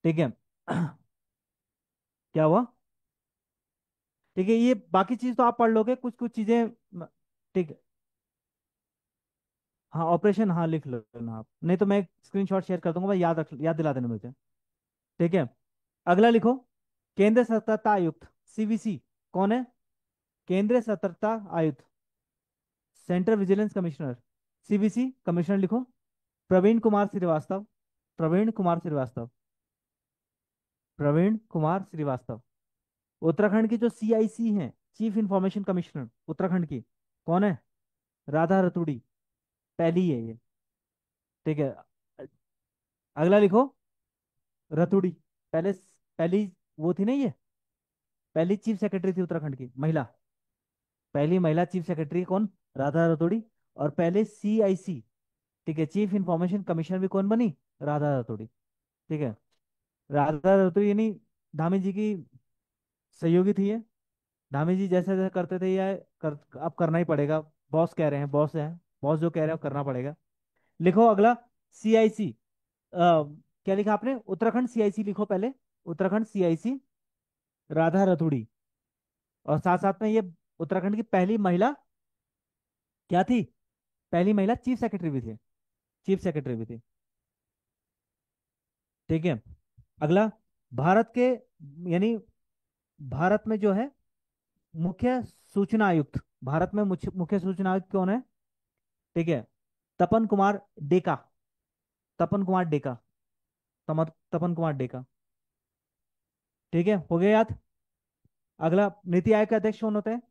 ठीक है। क्या हुआ? ठीक है, ये बाकी चीज तो आप पढ़ लोगे, कुछ कुछ चीजें ठीक है। हाँ, ऑपरेशन, हाँ लिख लो ना आप, नहीं तो मैं स्क्रीनशॉट शेयर कर दूंगा भाई, याद रख, याद दिला देना मुझे। ठीक है। अगला लिखो। केंद्रीय सतर्कता आयुक्त, सीवीसी, कौन है? केंद्रीय सतर्कता आयुक्त, central vigilance commissioner, CBC commissioner लिखो, प्रवीण कुमार श्रीवास्तव। प्रवीण कुमार श्रीवास्तव। प्रवीण कुमार श्रीवास्तव। उत्तराखंड की जो सीआईसी है, चीफ इंफॉर्मेशन कमिश्नर उत्तराखंड की, कौन है? राधा रतूड़ी। पहली है ये। ठीक है। अगला लिखो, रतूड़ी। पहले पहली वो थी ना ये, पहली चीफ सेक्रेटरी थी उत्तराखंड की महिला। पहली महिला चीफ सेक्रेटरी कौन? राधा रतूड़ी। और पहले सीआईसी, ठीक है, चीफ इंफॉर्मेशन कमिश्नर भी कौन बनी? राधा रतूड़ी। ठीक है। राधा रतूड़ी यानी धामी जी की सहयोगी थी ये। धामी जी जैसे जैसे करते थे ये अब करना ही पड़ेगा। बॉस कह रहे हैं, बॉस है, बॉस जो कह रहे हैं वो करना पड़ेगा। लिखो अगला, सीआईसी। क्या लिखा आपने? उत्तराखंड सीआईसी लिखो पहले। उत्तराखंड सीआईसी, राधा रतूड़ी। और साथ साथ में ये उत्तराखंड की पहली महिला क्या थी? पहली महिला चीफ सेक्रेटरी भी थी। चीफ सेक्रेटरी भी थी। ठीक है। अगला, भारत के यानी भारत में जो है मुख्य सूचना आयुक्त, भारत में मुख्य सूचना आयुक्त कौन है? ठीक है, तपन कुमार डेका। तपन कुमार डेका। तपन कुमार डेका। ठीक है, हो गया याद। अगला, नीति आयोग के अध्यक्ष कौन होते हैं?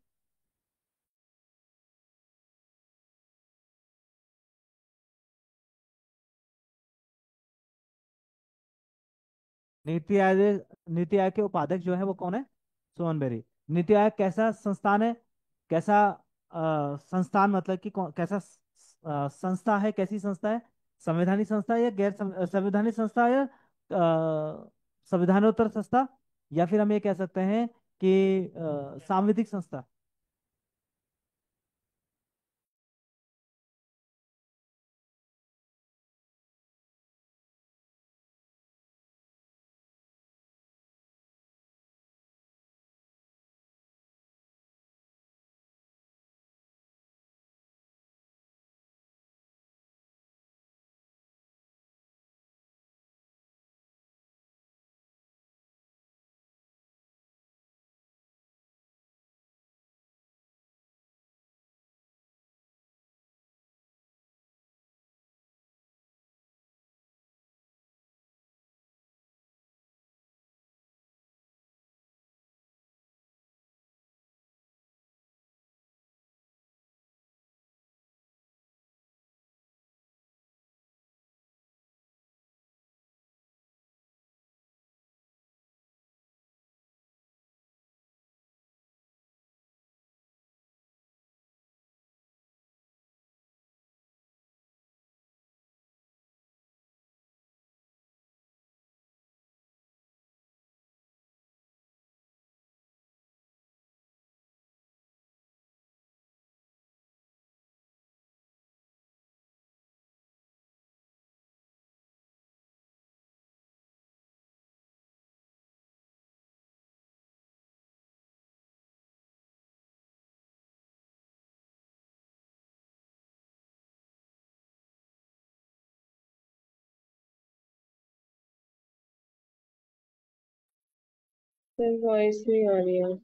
नीति आयोग, नीति आयोग के उपाध्यक्ष जो है वो कौन है? सोहन बेरी। नीति आयोग कैसा संस्थान है? कैसा संस्थान मतलब कि कैसा संस्था है? कैसी संस्था है? संवैधानिक संस्था है या गैर संवैधानिक संस्था है, या संविधानोत्तर संस्था, या फिर हम ये कह सकते हैं कि सांविधिक संस्था? सर वॉइस नहीं आ रही है।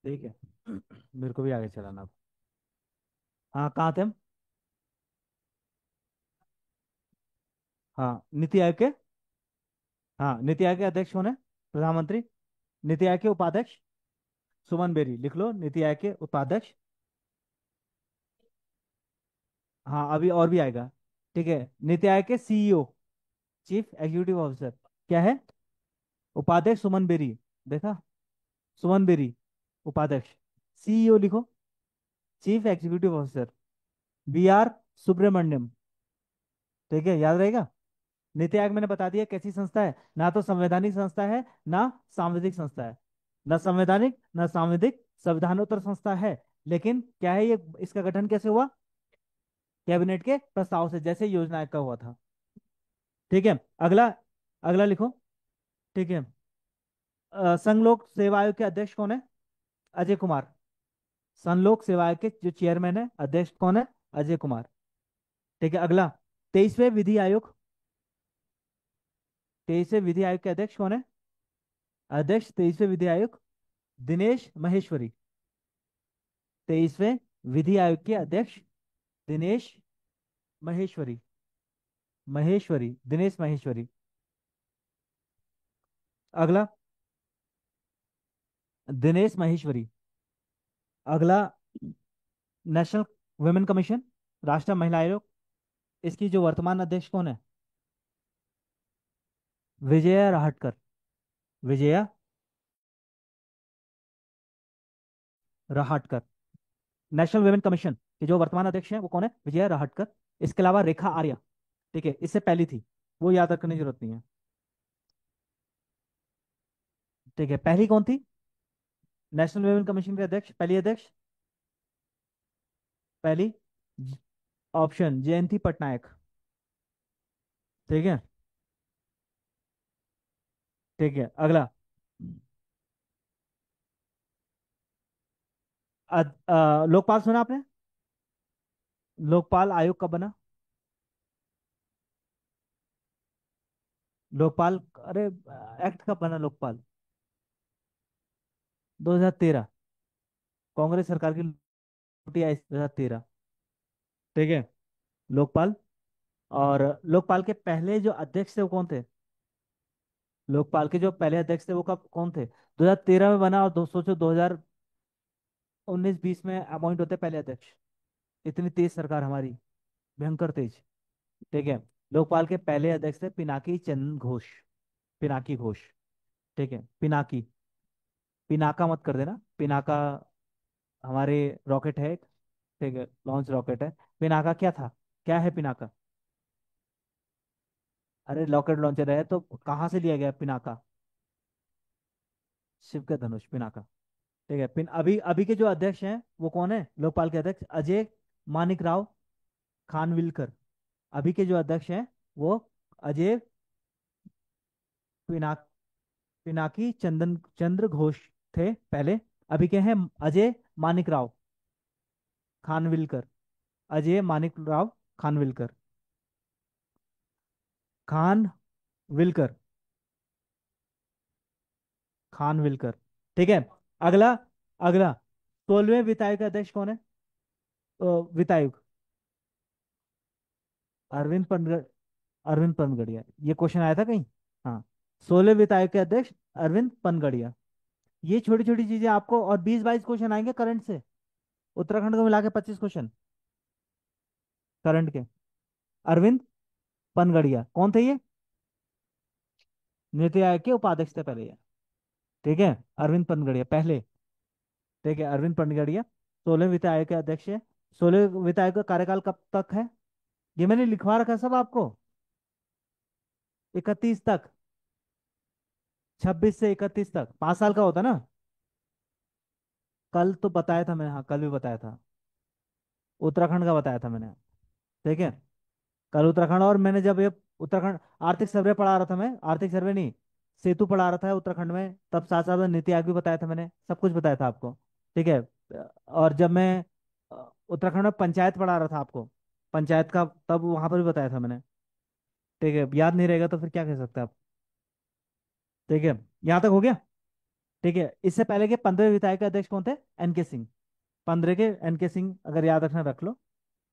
ठीक है। मेरे को भी आगे चलाना अब। हाँ, कहाँ थे हम? हाँ, नीति आयोग के, हाँ, नीति आयोग के अध्यक्ष कौन है? प्रधानमंत्री। नीति आयोग के उपाध्यक्ष? सुमन बेरी। लिख लो, नीति आयोग के उपाध्यक्ष। हाँ, अभी और भी आएगा। ठीक है, नीति आयोग के सीईओ, चीफ एग्जीक्यूटिव ऑफिसर, क्या है? उपाध्यक्ष सुमन बेरी। देखा, सुमन बेरी उपाध्यक्ष। सीईओ लिखो, chief executive officer, B R Subrahmanyam. ठीक है, याद रहेगा। नीति आयोग मैंने बता दिया कैसी संस्था है, ना तो संवैधानिक संस्था है ना सांविधिक संस्था है। ना संवैधानिक ना सांविधिक, संविधानोत्तर संस्था है। लेकिन क्या है ये, इसका गठन कैसे हुआ? कैबिनेट के प्रस्ताव से, जैसे योजना आयोग का हुआ था। ठीक है। अगला, अगला लिखो। ठीक है। संघ लोक सेवा आयोग के अध्यक्ष कौन है? अजय कुमार। संघ लोक सेवा आयोग के जो चेयरमैन है, अध्यक्ष कौन है? अजय कुमार। ठीक है। अगला, 23वें विधि आयोग, 23वें विधि आयोग के अध्यक्ष कौन है? अध्यक्ष 23वें विधि आयोग, दिनेश महेश्वरी। 23वें विधि आयोग के अध्यक्ष दिनेश महेश्वरी। महेश्वरी, दिनेश महेश्वरी। अगला, दिनेश महेश्वरी। अगला, नेशनल वुमेन कमीशन, राष्ट्रीय महिला आयोग, इसकी जो वर्तमान अध्यक्ष कौन है? Vijaya Rahatkar. Vijaya Rahatkar. National women commission के जो वर्तमान अध्यक्ष हैं वो कौन है? विजया राहटकर। इसके अलावा रेखा आर्या। ठीक है, इससे पहली थी, वो याद रखने की जरूरत नहीं है। ठीक है, पहली कौन थी? नेशनल वुमेन कमीशन के अध्यक्ष, पहली अध्यक्ष, पहली ऑप्शन जयंती पटनायक। ठीक है। ठीक है। अगला, लोकपाल सुना आपने? लोकपाल आयोग कब बना? लोकपाल, अरे एक्ट कब बना लोकपाल? 2013। कांग्रेस सरकार की लुटी आई 2013। ठीक है। लोकपाल। और लोकपाल के पहले जो अध्यक्ष थे वो कौन थे? लोकपाल के जो पहले अध्यक्ष थे वो कब, कौन थे? 2013 में बना, और सोचो 2019-20 में अपॉइंट होते पहले अध्यक्ष। इतनी तेज सरकार हमारी, भयंकर तेज। ठीक है। लोकपाल के पहले अध्यक्ष थे पिनाकी चंद्र घोष। पिनाकी घोष। ठीक है, पिनाकी। पिनाका मत कर देना, पिनाका हमारे रॉकेट है एक। ठीक है, लॉन्च रॉकेट है। पिनाका क्या था? क्या है पिनाका? अरे रॉकेट लॉन्चर है तो कहाँ से लिया गया पिनाका? शिव का धनुष, पिनाका। ठीक है। पिन अभी अभी के जो अध्यक्ष हैं वो कौन है? लोकपाल के अध्यक्ष अजय मानिक राव खानविलकर। अभी के जो अध्यक्ष हैं वो अजय पिनाक पिनाकी चंदन चंद्र घोष थे पहले। अभी के हैं अजय मानिक राव खानविलकर। अजय मानिक राव खानविलकर। खानविलकर। खानविलकर। ठीक है। अगला, अगला, 16वें वित्त आयोग का अध्यक्ष कौन है? वित्त आयोग, अरविंद पनगड़ अरविंद पनगड़िया। ये क्वेश्चन आया था कहीं? हाँ। 16वें वित्त आयोग के अध्यक्ष अरविंद पनगड़िया। ये छोटी छोटी चीजें आपको, और 20-22 क्वेश्चन आएंगे करंट से, उत्तराखंड को मिला के 25 क्वेश्चन करंट के। अरविंद पनगड़िया कौन थे ये? नीति आयोग के उपाध्यक्ष थे पहले ये। ठीक है, अरविंद पनगड़िया पहले। ठीक है, अरविंद पनगड़िया 16वें वित्त आयोग के अध्यक्ष है। 16वें वित्त आयोग का कार्यकाल कब तक है? ये मैंने लिखवा रखा है सब आपको। 31 तक, 26 से 31 तक, 5 साल का होता ना। कल तो बताया था मैंने, हाँ कल भी बताया था, उत्तराखंड का बताया था मैंने। ठीक है, कल उत्तराखंड। और मैंने जब ये उत्तराखंड आर्थिक सर्वे पढ़ा रहा था, मैं आर्थिक सर्वे नहीं, सेतु पढ़ा रहा था उत्तराखंड में, तब साथ साथ में नीति आयोग भी बताया था मैंने, सब कुछ बताया था आपको। ठीक है। और जब मैं उत्तराखंड में पंचायत पढ़ा रहा था आपको, पंचायत का, तब वहां पर भी बताया था मैंने। ठीक है, याद नहीं रहेगा तो फिर क्या कह सकते हैं आप। ठीक है, यहाँ तक हो गया। ठीक है, इससे पहले के 15वें विधायक के अध्यक्ष कौन थे? एनके सिंह। 15 के एनके सिंह, अगर याद रखना रख लो।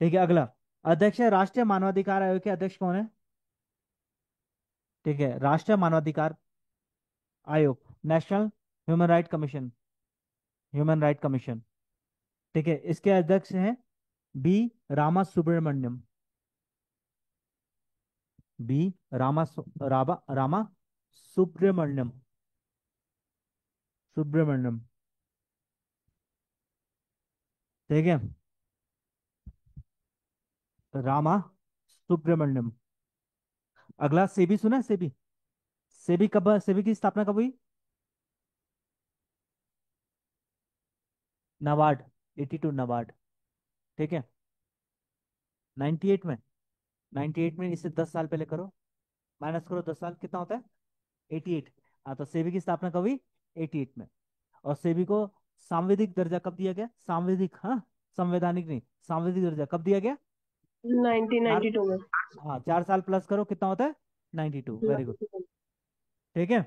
ठीक है। अगला, अध्यक्ष है राष्ट्रीय मानवाधिकार आयोग के अध्यक्ष कौन है? ठीक है, राष्ट्रीय मानवाधिकार आयोग, national human right commission, human right commission. ठीक है, इसके अध्यक्ष हैं बी रामा सुब्रमण्यम। बी रामा सुब्रमण्यम। सुब्रमण्यम। ठीक है, रामा सुब्रमण्यम। अगला, सेबी सुना है? सेबी, सेबी कब, सेबी की स्थापना कब हुई? नाबार्ड। 82 नाबार्ड। ठीक है। 98 में, 98 में इससे 10 साल पहले करो, माइनस करो 10 साल, कितना होता है? 88। हाँ, तो सेबी की स्थापना कब हुई? 88 में। और सेबी को सांविधिक दर्जा कब दिया गया? सांविधिक, हाँ, संवैधानिक नहीं, सांविधिक दर्जा कब दिया गया? चार, 1992 में। हाँ, 4 साल प्लस करो, कितना होता है? 92। Very good. 92। ठीक है।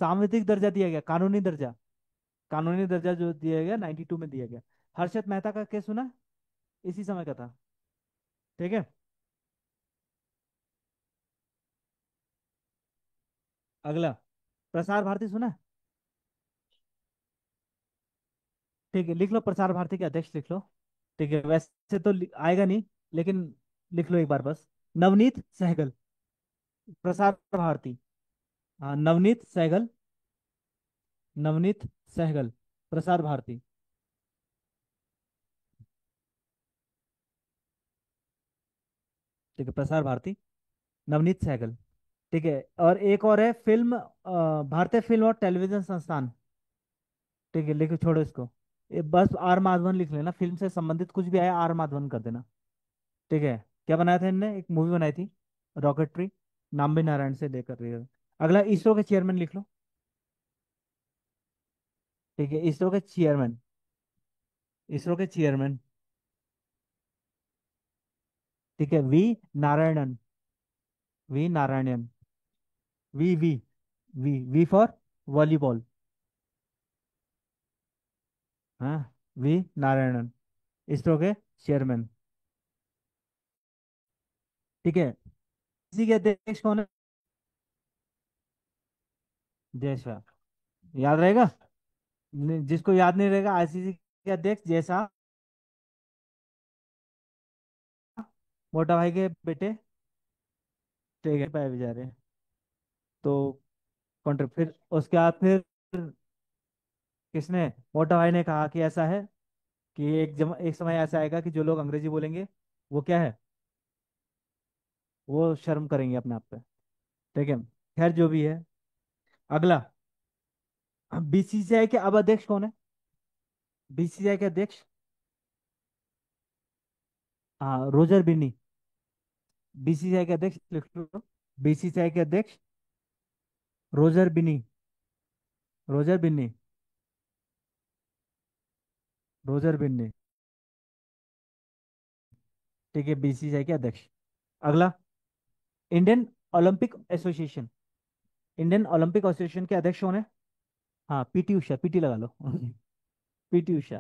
सांविधिक दर्जा दिया गया, कानूनी दर्जा, कानूनी दर्जा जो दिया गया 92 में दिया गया। हर्षद मेहता का केस सुना? इसी समय का था। ठीक है। अगला, प्रसार भारती सुना? ठीक है, लिख लो प्रसार भारती के अध्यक्ष लिख लो। ठीक है, वैसे तो आएगा नहीं, लेकिन लिख लो एक बार बस। नवनीत सहगल, प्रसार भारती। हाँ, नवनीत सहगल, नवनीत सहगल, प्रसार भारती। ठीक है, प्रसार भारती, नवनीत सहगल। ठीक है, और एक और है फिल्म, भारतीय फिल्म और टेलीविजन संस्थान। ठीक है, लिखो, छोड़ो इसको। ये बस आर माधवन लिख लेना, फिल्म से संबंधित कुछ भी आया आर माधवन कर देना। ठीक है। क्या बनाया था इनने? एक मूवी बनाई थी, रॉकेटरी, नाम भी नारायण से लेकर रही है। अगला, इसरो के चेयरमैन लिख लो। ठीक है, इसरो के चेयरमैन, इसरो के चेयरमैन। ठीक है, V Narayanan, V Narayanan, V V for volleyball. हाँ, वी नारायणन, इसरो के चेयरमैन। ठीक है। इसी के अध्यक्ष कौन है? जैसा, याद रहेगा? जिसको याद नहीं रहेगा, आईसीसी के अध्यक्ष जैसा, मोटा भाई के बेटे। ठीक है, पाए जा रहे हैं। तो कॉन्ट्र फिर उसके बाद फिर किसने, मोटा भाई ने कहा कि ऐसा है कि एक समय ऐसा आएगा कि जो लोग अंग्रेजी बोलेंगे वो क्या है, वो शर्म करेंगे अपने आप पे। ठीक है। खैर, जो भी है। अगला, बीसीसीआई के अब अध्यक्ष कौन है? बीसीसीआई के अध्यक्ष, हाँ, रोजर बिन्नी। बीसीसीआई के अध्यक्ष लिख लो। बीसीसीआई के अध्यक्ष रोजर बिन्नी, रोजर बिन्नी, रोजर बिन्नी। ठीक है, बीसीसीआई के अध्यक्ष। अगला, Indian Olympic Association, Indian Olympic Association के अध्यक्ष कौन है? हाँ, पीटी उषा, पीटी लगा लो। पीटी उषा।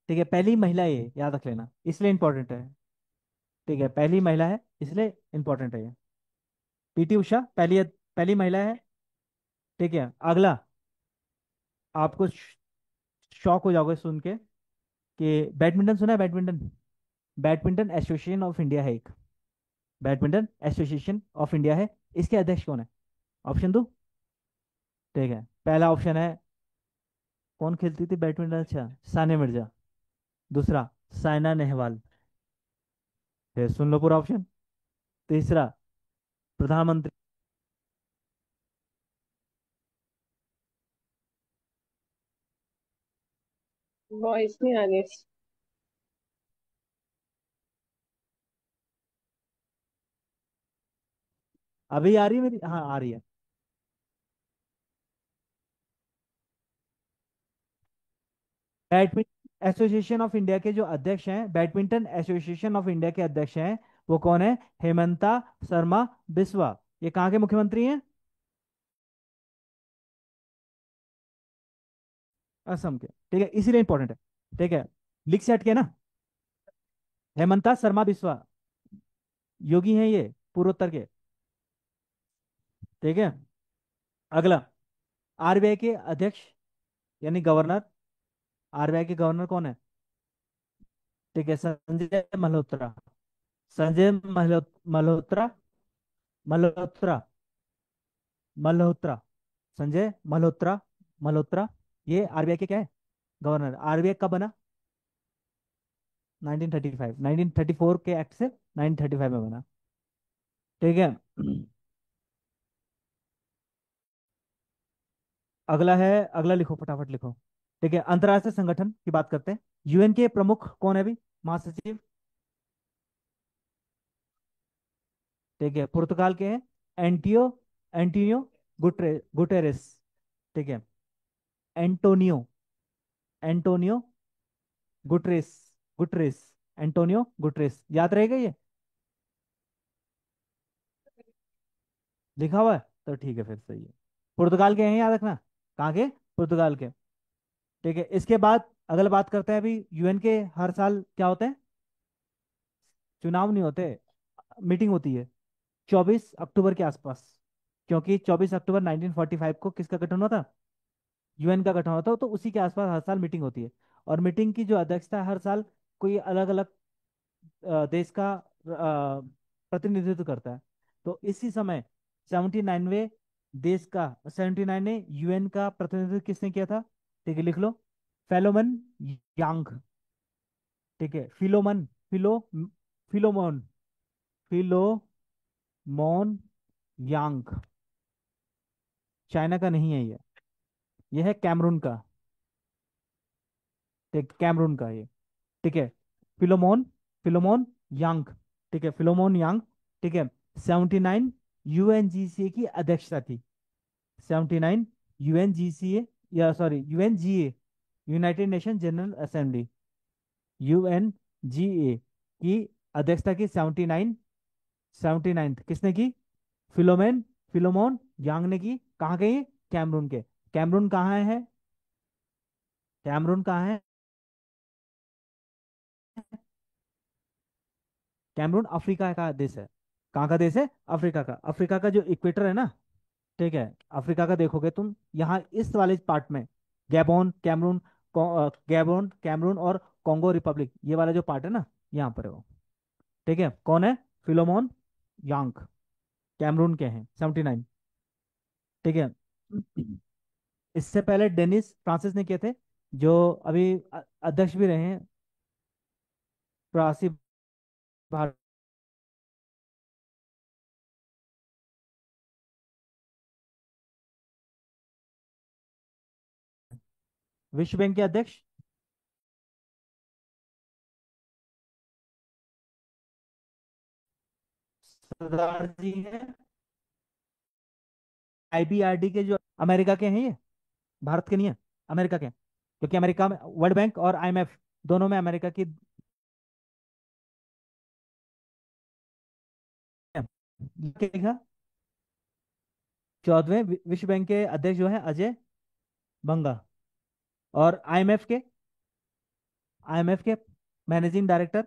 ठीक है, पहली महिला, ये याद रख लेना, इसलिए इंपॉर्टेंट है। ठीक है, पहली महिला है, इसलिए इंपॉर्टेंट है ये। पीटी उषा पहली, पहली महिला है। ठीक है। अगला, आपको शौक हो जाओगे सुन के कि बैडमिंटन सुना है? Badminton, badminton association of India है एक, बैडमिंटन एसोसिएशन ऑफ इंडिया है, इसके अध्यक्ष कौन है? ऑप्शन दो। ठीक है, पहला ऑप्शन है, कौन खेलती थी बैडमिंटन? अच्छा, सानिया मिर्जा। दूसरा, साइना नेहवाल। फिर सुन लो पूरा ऑप्शन। तीसरा, प्रधानमंत्री। वॉइस नहीं आ रही। अभी आ रही है मेरी? हाँ, आ रही है। बैडमिंटन एसोसिएशन ऑफ इंडिया के जो अध्यक्ष हैं, बैडमिंटन एसोसिएशन ऑफ इंडिया के अध्यक्ष हैं, वो कौन है? हेमंता शर्मा बिस्वा। ये कहाँ के मुख्यमंत्री हैं? असम के। ठीक है, इसीलिए इंपॉर्टेंट है। ठीक है, लिख से हटके ना, हेमंता शर्मा बिस्वा, योगी हैं ये, पूर्वोत्तर के। ठीक है। अगला, आरबीआई के अध्यक्ष यानी गवर्नर, आरबीआई के गवर्नर कौन है? ठीक है, संजय मल्होत्रा, संजय मल्होत्रा, मल्होत्रा, मल्होत्रा, संजय मल्होत्रा, मल्होत्रा। ये आरबीआई के क्या है? गवर्नर। आरबीआई कब बना? 1935, 1934 के एक्ट से 1935 में बना। ठीक है। अगला है, अगला लिखो, फटाफट लिखो। ठीक है, अंतर्राष्ट्रीय संगठन की बात करते हैं। यूएन के प्रमुख कौन है अभी, महासचिव? ठीक है, पुर्तगाल के हैं एंटियो एंटोनियो गुटेरेस। ठीक है, Antonio Antonio Guterres Guterres Antonio Guterres, याद रहेगा ये, लिखा हुआ है तो ठीक है, फिर सही है। पुर्तगाल के हैं, याद रखना। कहाँ के? पुर्तगाल के। ठीक है, इसके बाद अगला बात करते हैं। अभी यूएन के हर साल क्या होते हैं? चुनाव नहीं होते, मीटिंग होती है 24 अक्टूबर के आसपास। क्योंकि 24 अक्टूबर 1945 को किसका गठन हुआ था? यूएन का गठन हुआ था, तो उसी के आसपास हर साल मीटिंग होती है। और मीटिंग की जो अध्यक्षता है हर साल कोई अलग अलग देश का प्रतिनिधित्व करता है। तो इसी समय 79वें देश का, 79 ने यूएन का प्रतिनिधित्व किसने किया था? ठीक है, लिख लो। फेलोमन यांग। ठीक है, फिलोमोन फिलोमोन यांग। चाइना का नहीं है ये है कैमरून का। ठीक, कैमरून का ये। ठीक है, फिलोमोन फिलोमोन यांग। ठीक है, फिलोमोन यांग। ठीक है, 79 यूएनजीसीए की अध्यक्षता थी। 79 यूएनजीसीए, या sorry UNGA, United nation general assembly, UNGA की अध्यक्षता की 79, 79 किसने की? फिलोमेन फिलोमोन यांग ने की। कहाँ के ये? कैमरून के। कैमरून कहाँ है? कैमरून कहाँ है? कैमरून अफ्रीका का देश है। कहाँ का देश है? अफ्रीका का। अफ्रीका का जो इक्वेटर है ना, ठीक है, अफ्रीका का देखोगे तुम यहाँ इस वाले पार्ट में, गैबोन कैमरून, गैबोन कैमरून और कॉन्गो रिपब्लिक, ये वाला जो पार्ट है ना, यहाँ पर है वो। ठीक है, कौन है? फिलोमोन यांग, कैमरून के हैं, 79। ठीक है, इससे पहले डेनिस फ्रांसिस ने किए थे, जो अभी अध्यक्ष भी रहे हैं, प्रवासी भारत, विश्व बैंक के अध्यक्ष सरदार जी हैं। आईबीआरडी के जो अमेरिका के हैं ये, भारत के नहीं है, अमेरिका के हैं। क्योंकि अमेरिका में वर्ल्ड बैंक और आईएमएफ दोनों में अमेरिका की है। ये लिखा, 14वें विश्व बैंक के अध्यक्ष जो है अजय बंगा। और आईएमएफ के मैनेजिंग डायरेक्टर,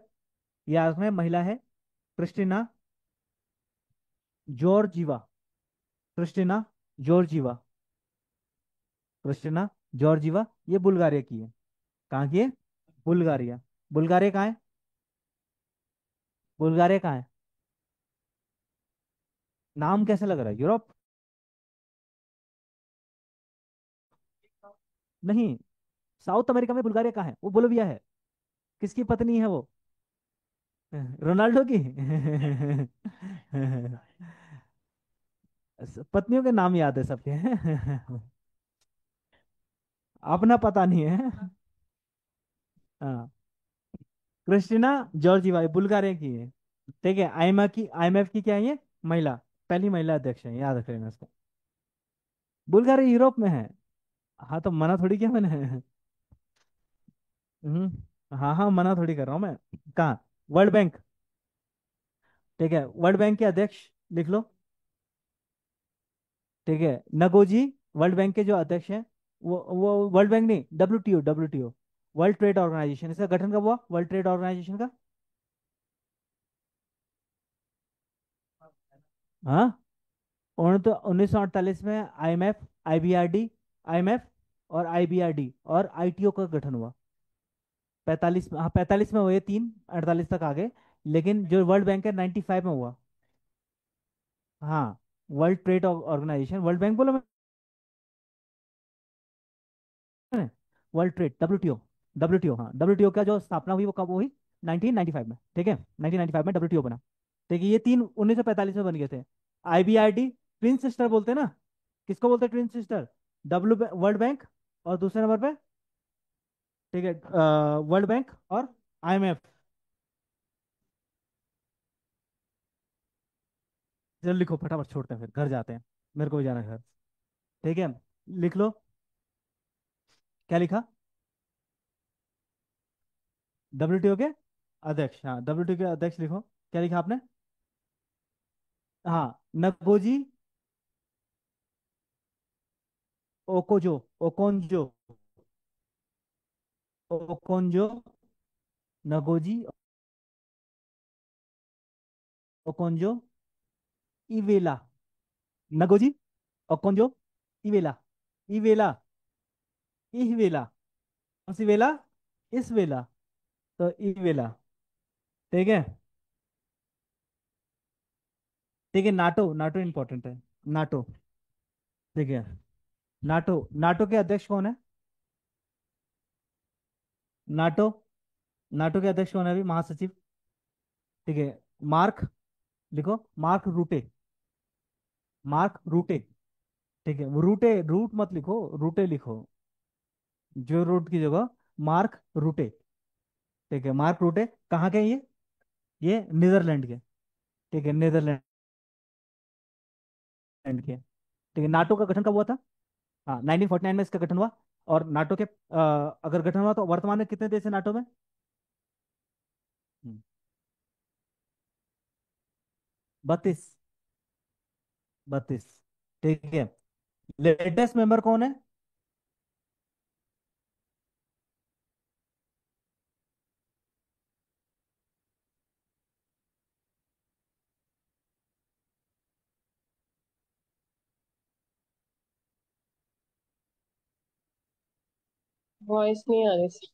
या उसमें महिला है, Christina Georgieva. Christina Georgieva. Christina Georgieva, ये बुल्गारिया की है। कहाँ की है? बुल्गारिया। बुल्गारिया कहाँ है? बुल्गारिया कहाँ है? नाम कैसे लग रहा है, यूरोप? नहीं, साउथ अमेरिका में बुल्गारिया कहाँ है? वो बोलोविया है। किसकी पत्नी है वो? रोनाल्डो की। पत्नियों के नाम याद है सबके। अपना पता नहीं है। हाँ, क्रिस्टिना जॉर्जीवा, ये बुल्गारिया की है। ठीक है, आईएमएफ की क्या है ये? महिला, पहली महिला अध्यक्ष है, याद रख लेना इसको। बुल्गारिया यूरोप में है। हाँ, तो मना थोड़ी किया मैंने। हाँ हाँ, मना थोड़ी कर रहा हूँ मैं। कहाँ? World bank. ठीक है, वर्ल्ड बैंक के अध्यक्ष लिख लो। ठीक है, नगोजी, वर्ल्ड बैंक के जो अध्यक्ष हैं, वो वर्ल्ड बैंक नहीं, W T O, World Trade Organisation, इसका गठन कब हुआ, वर्ल्ड ट्रेड ऑर्गेनाइजेशन का? हाँ, 1948 में आईएमएफ और आईबीआरडी और आईटीओ का गठन हुआ। 45 में, हाँ 45 में हुए तीन, 48 तक आ गए। लेकिन जो वर्ल्ड बैंक है 95 में हुआ। हाँ, World Trade Organisation, World Bank बोलो मैंने, वर्ल्ड ट्रेड, डब्ल्यूटीओ, हाँ, डब्ल्यूटीओ का जो स्थापना हुई वो कब हुई? 1995 में। ठीक है, 1995 में डब्ल्यूटीओ बना। ठीक है, ये तीन 1945 में बन गए थे। आईबीआरडी, ट्विन सिस्टर बोलते हैं ना, किसको बोलते हैं ट्विन सिस्टर? वर्ल्ड बैंक, और दूसरे नंबर पे ठीक है। वर्ल्ड बैंक और आईएमएफ। जल्दी लिखो फटाफट, छोड़ते हैं फिर घर जाते हैं, मेरे को भी जाना है घर। ठीक है, लिख लो। क्या लिखा? डब्ल्यूटीओ के अध्यक्ष, हाँ डब्ल्यूटीओ के अध्यक्ष लिखो। क्या लिखा आपने? हाँ, Ngozi Okonjo, Okonjo, Okonjo Ngozi Okonjo Iweala. Ngozi Okonjo Iweala. Iweala, Iweala. कौन सी वेला? इस वेला। तो इवेला। ठीक है। ठीक है, नाटो, नाटो इंपॉर्टेंट है। नाटो। ठीक है। नाटो, नाटो के अध्यक्ष कौन है? नाटो, नाटो के अध्यक्ष कौन है अभी, महासचिव? ठीक है। मार्क, लिखो मार्क रूटे। मार्क रूटे। ठीक है, वो रूटे, रूट मत लिखो, रूटे लिखो। जो रूट की जगह मार्क रूटे। ठीक है, मार्क रूटे कहाँ के हैं ये नीदरलैंड के। ठीक है, नीदरलैंड के। ठीक है, नाटो का गठन कब हुआ था? हाँ, 1949 में इसका गठन हुआ। और नाटो के अगर गठन हुआ तो वर्तमान में कितने देश है नाटो में? हम्म, 32। 32। ठीक है। लेटेस्ट मेंबर कौन है? वॉइस नहीं आ रही।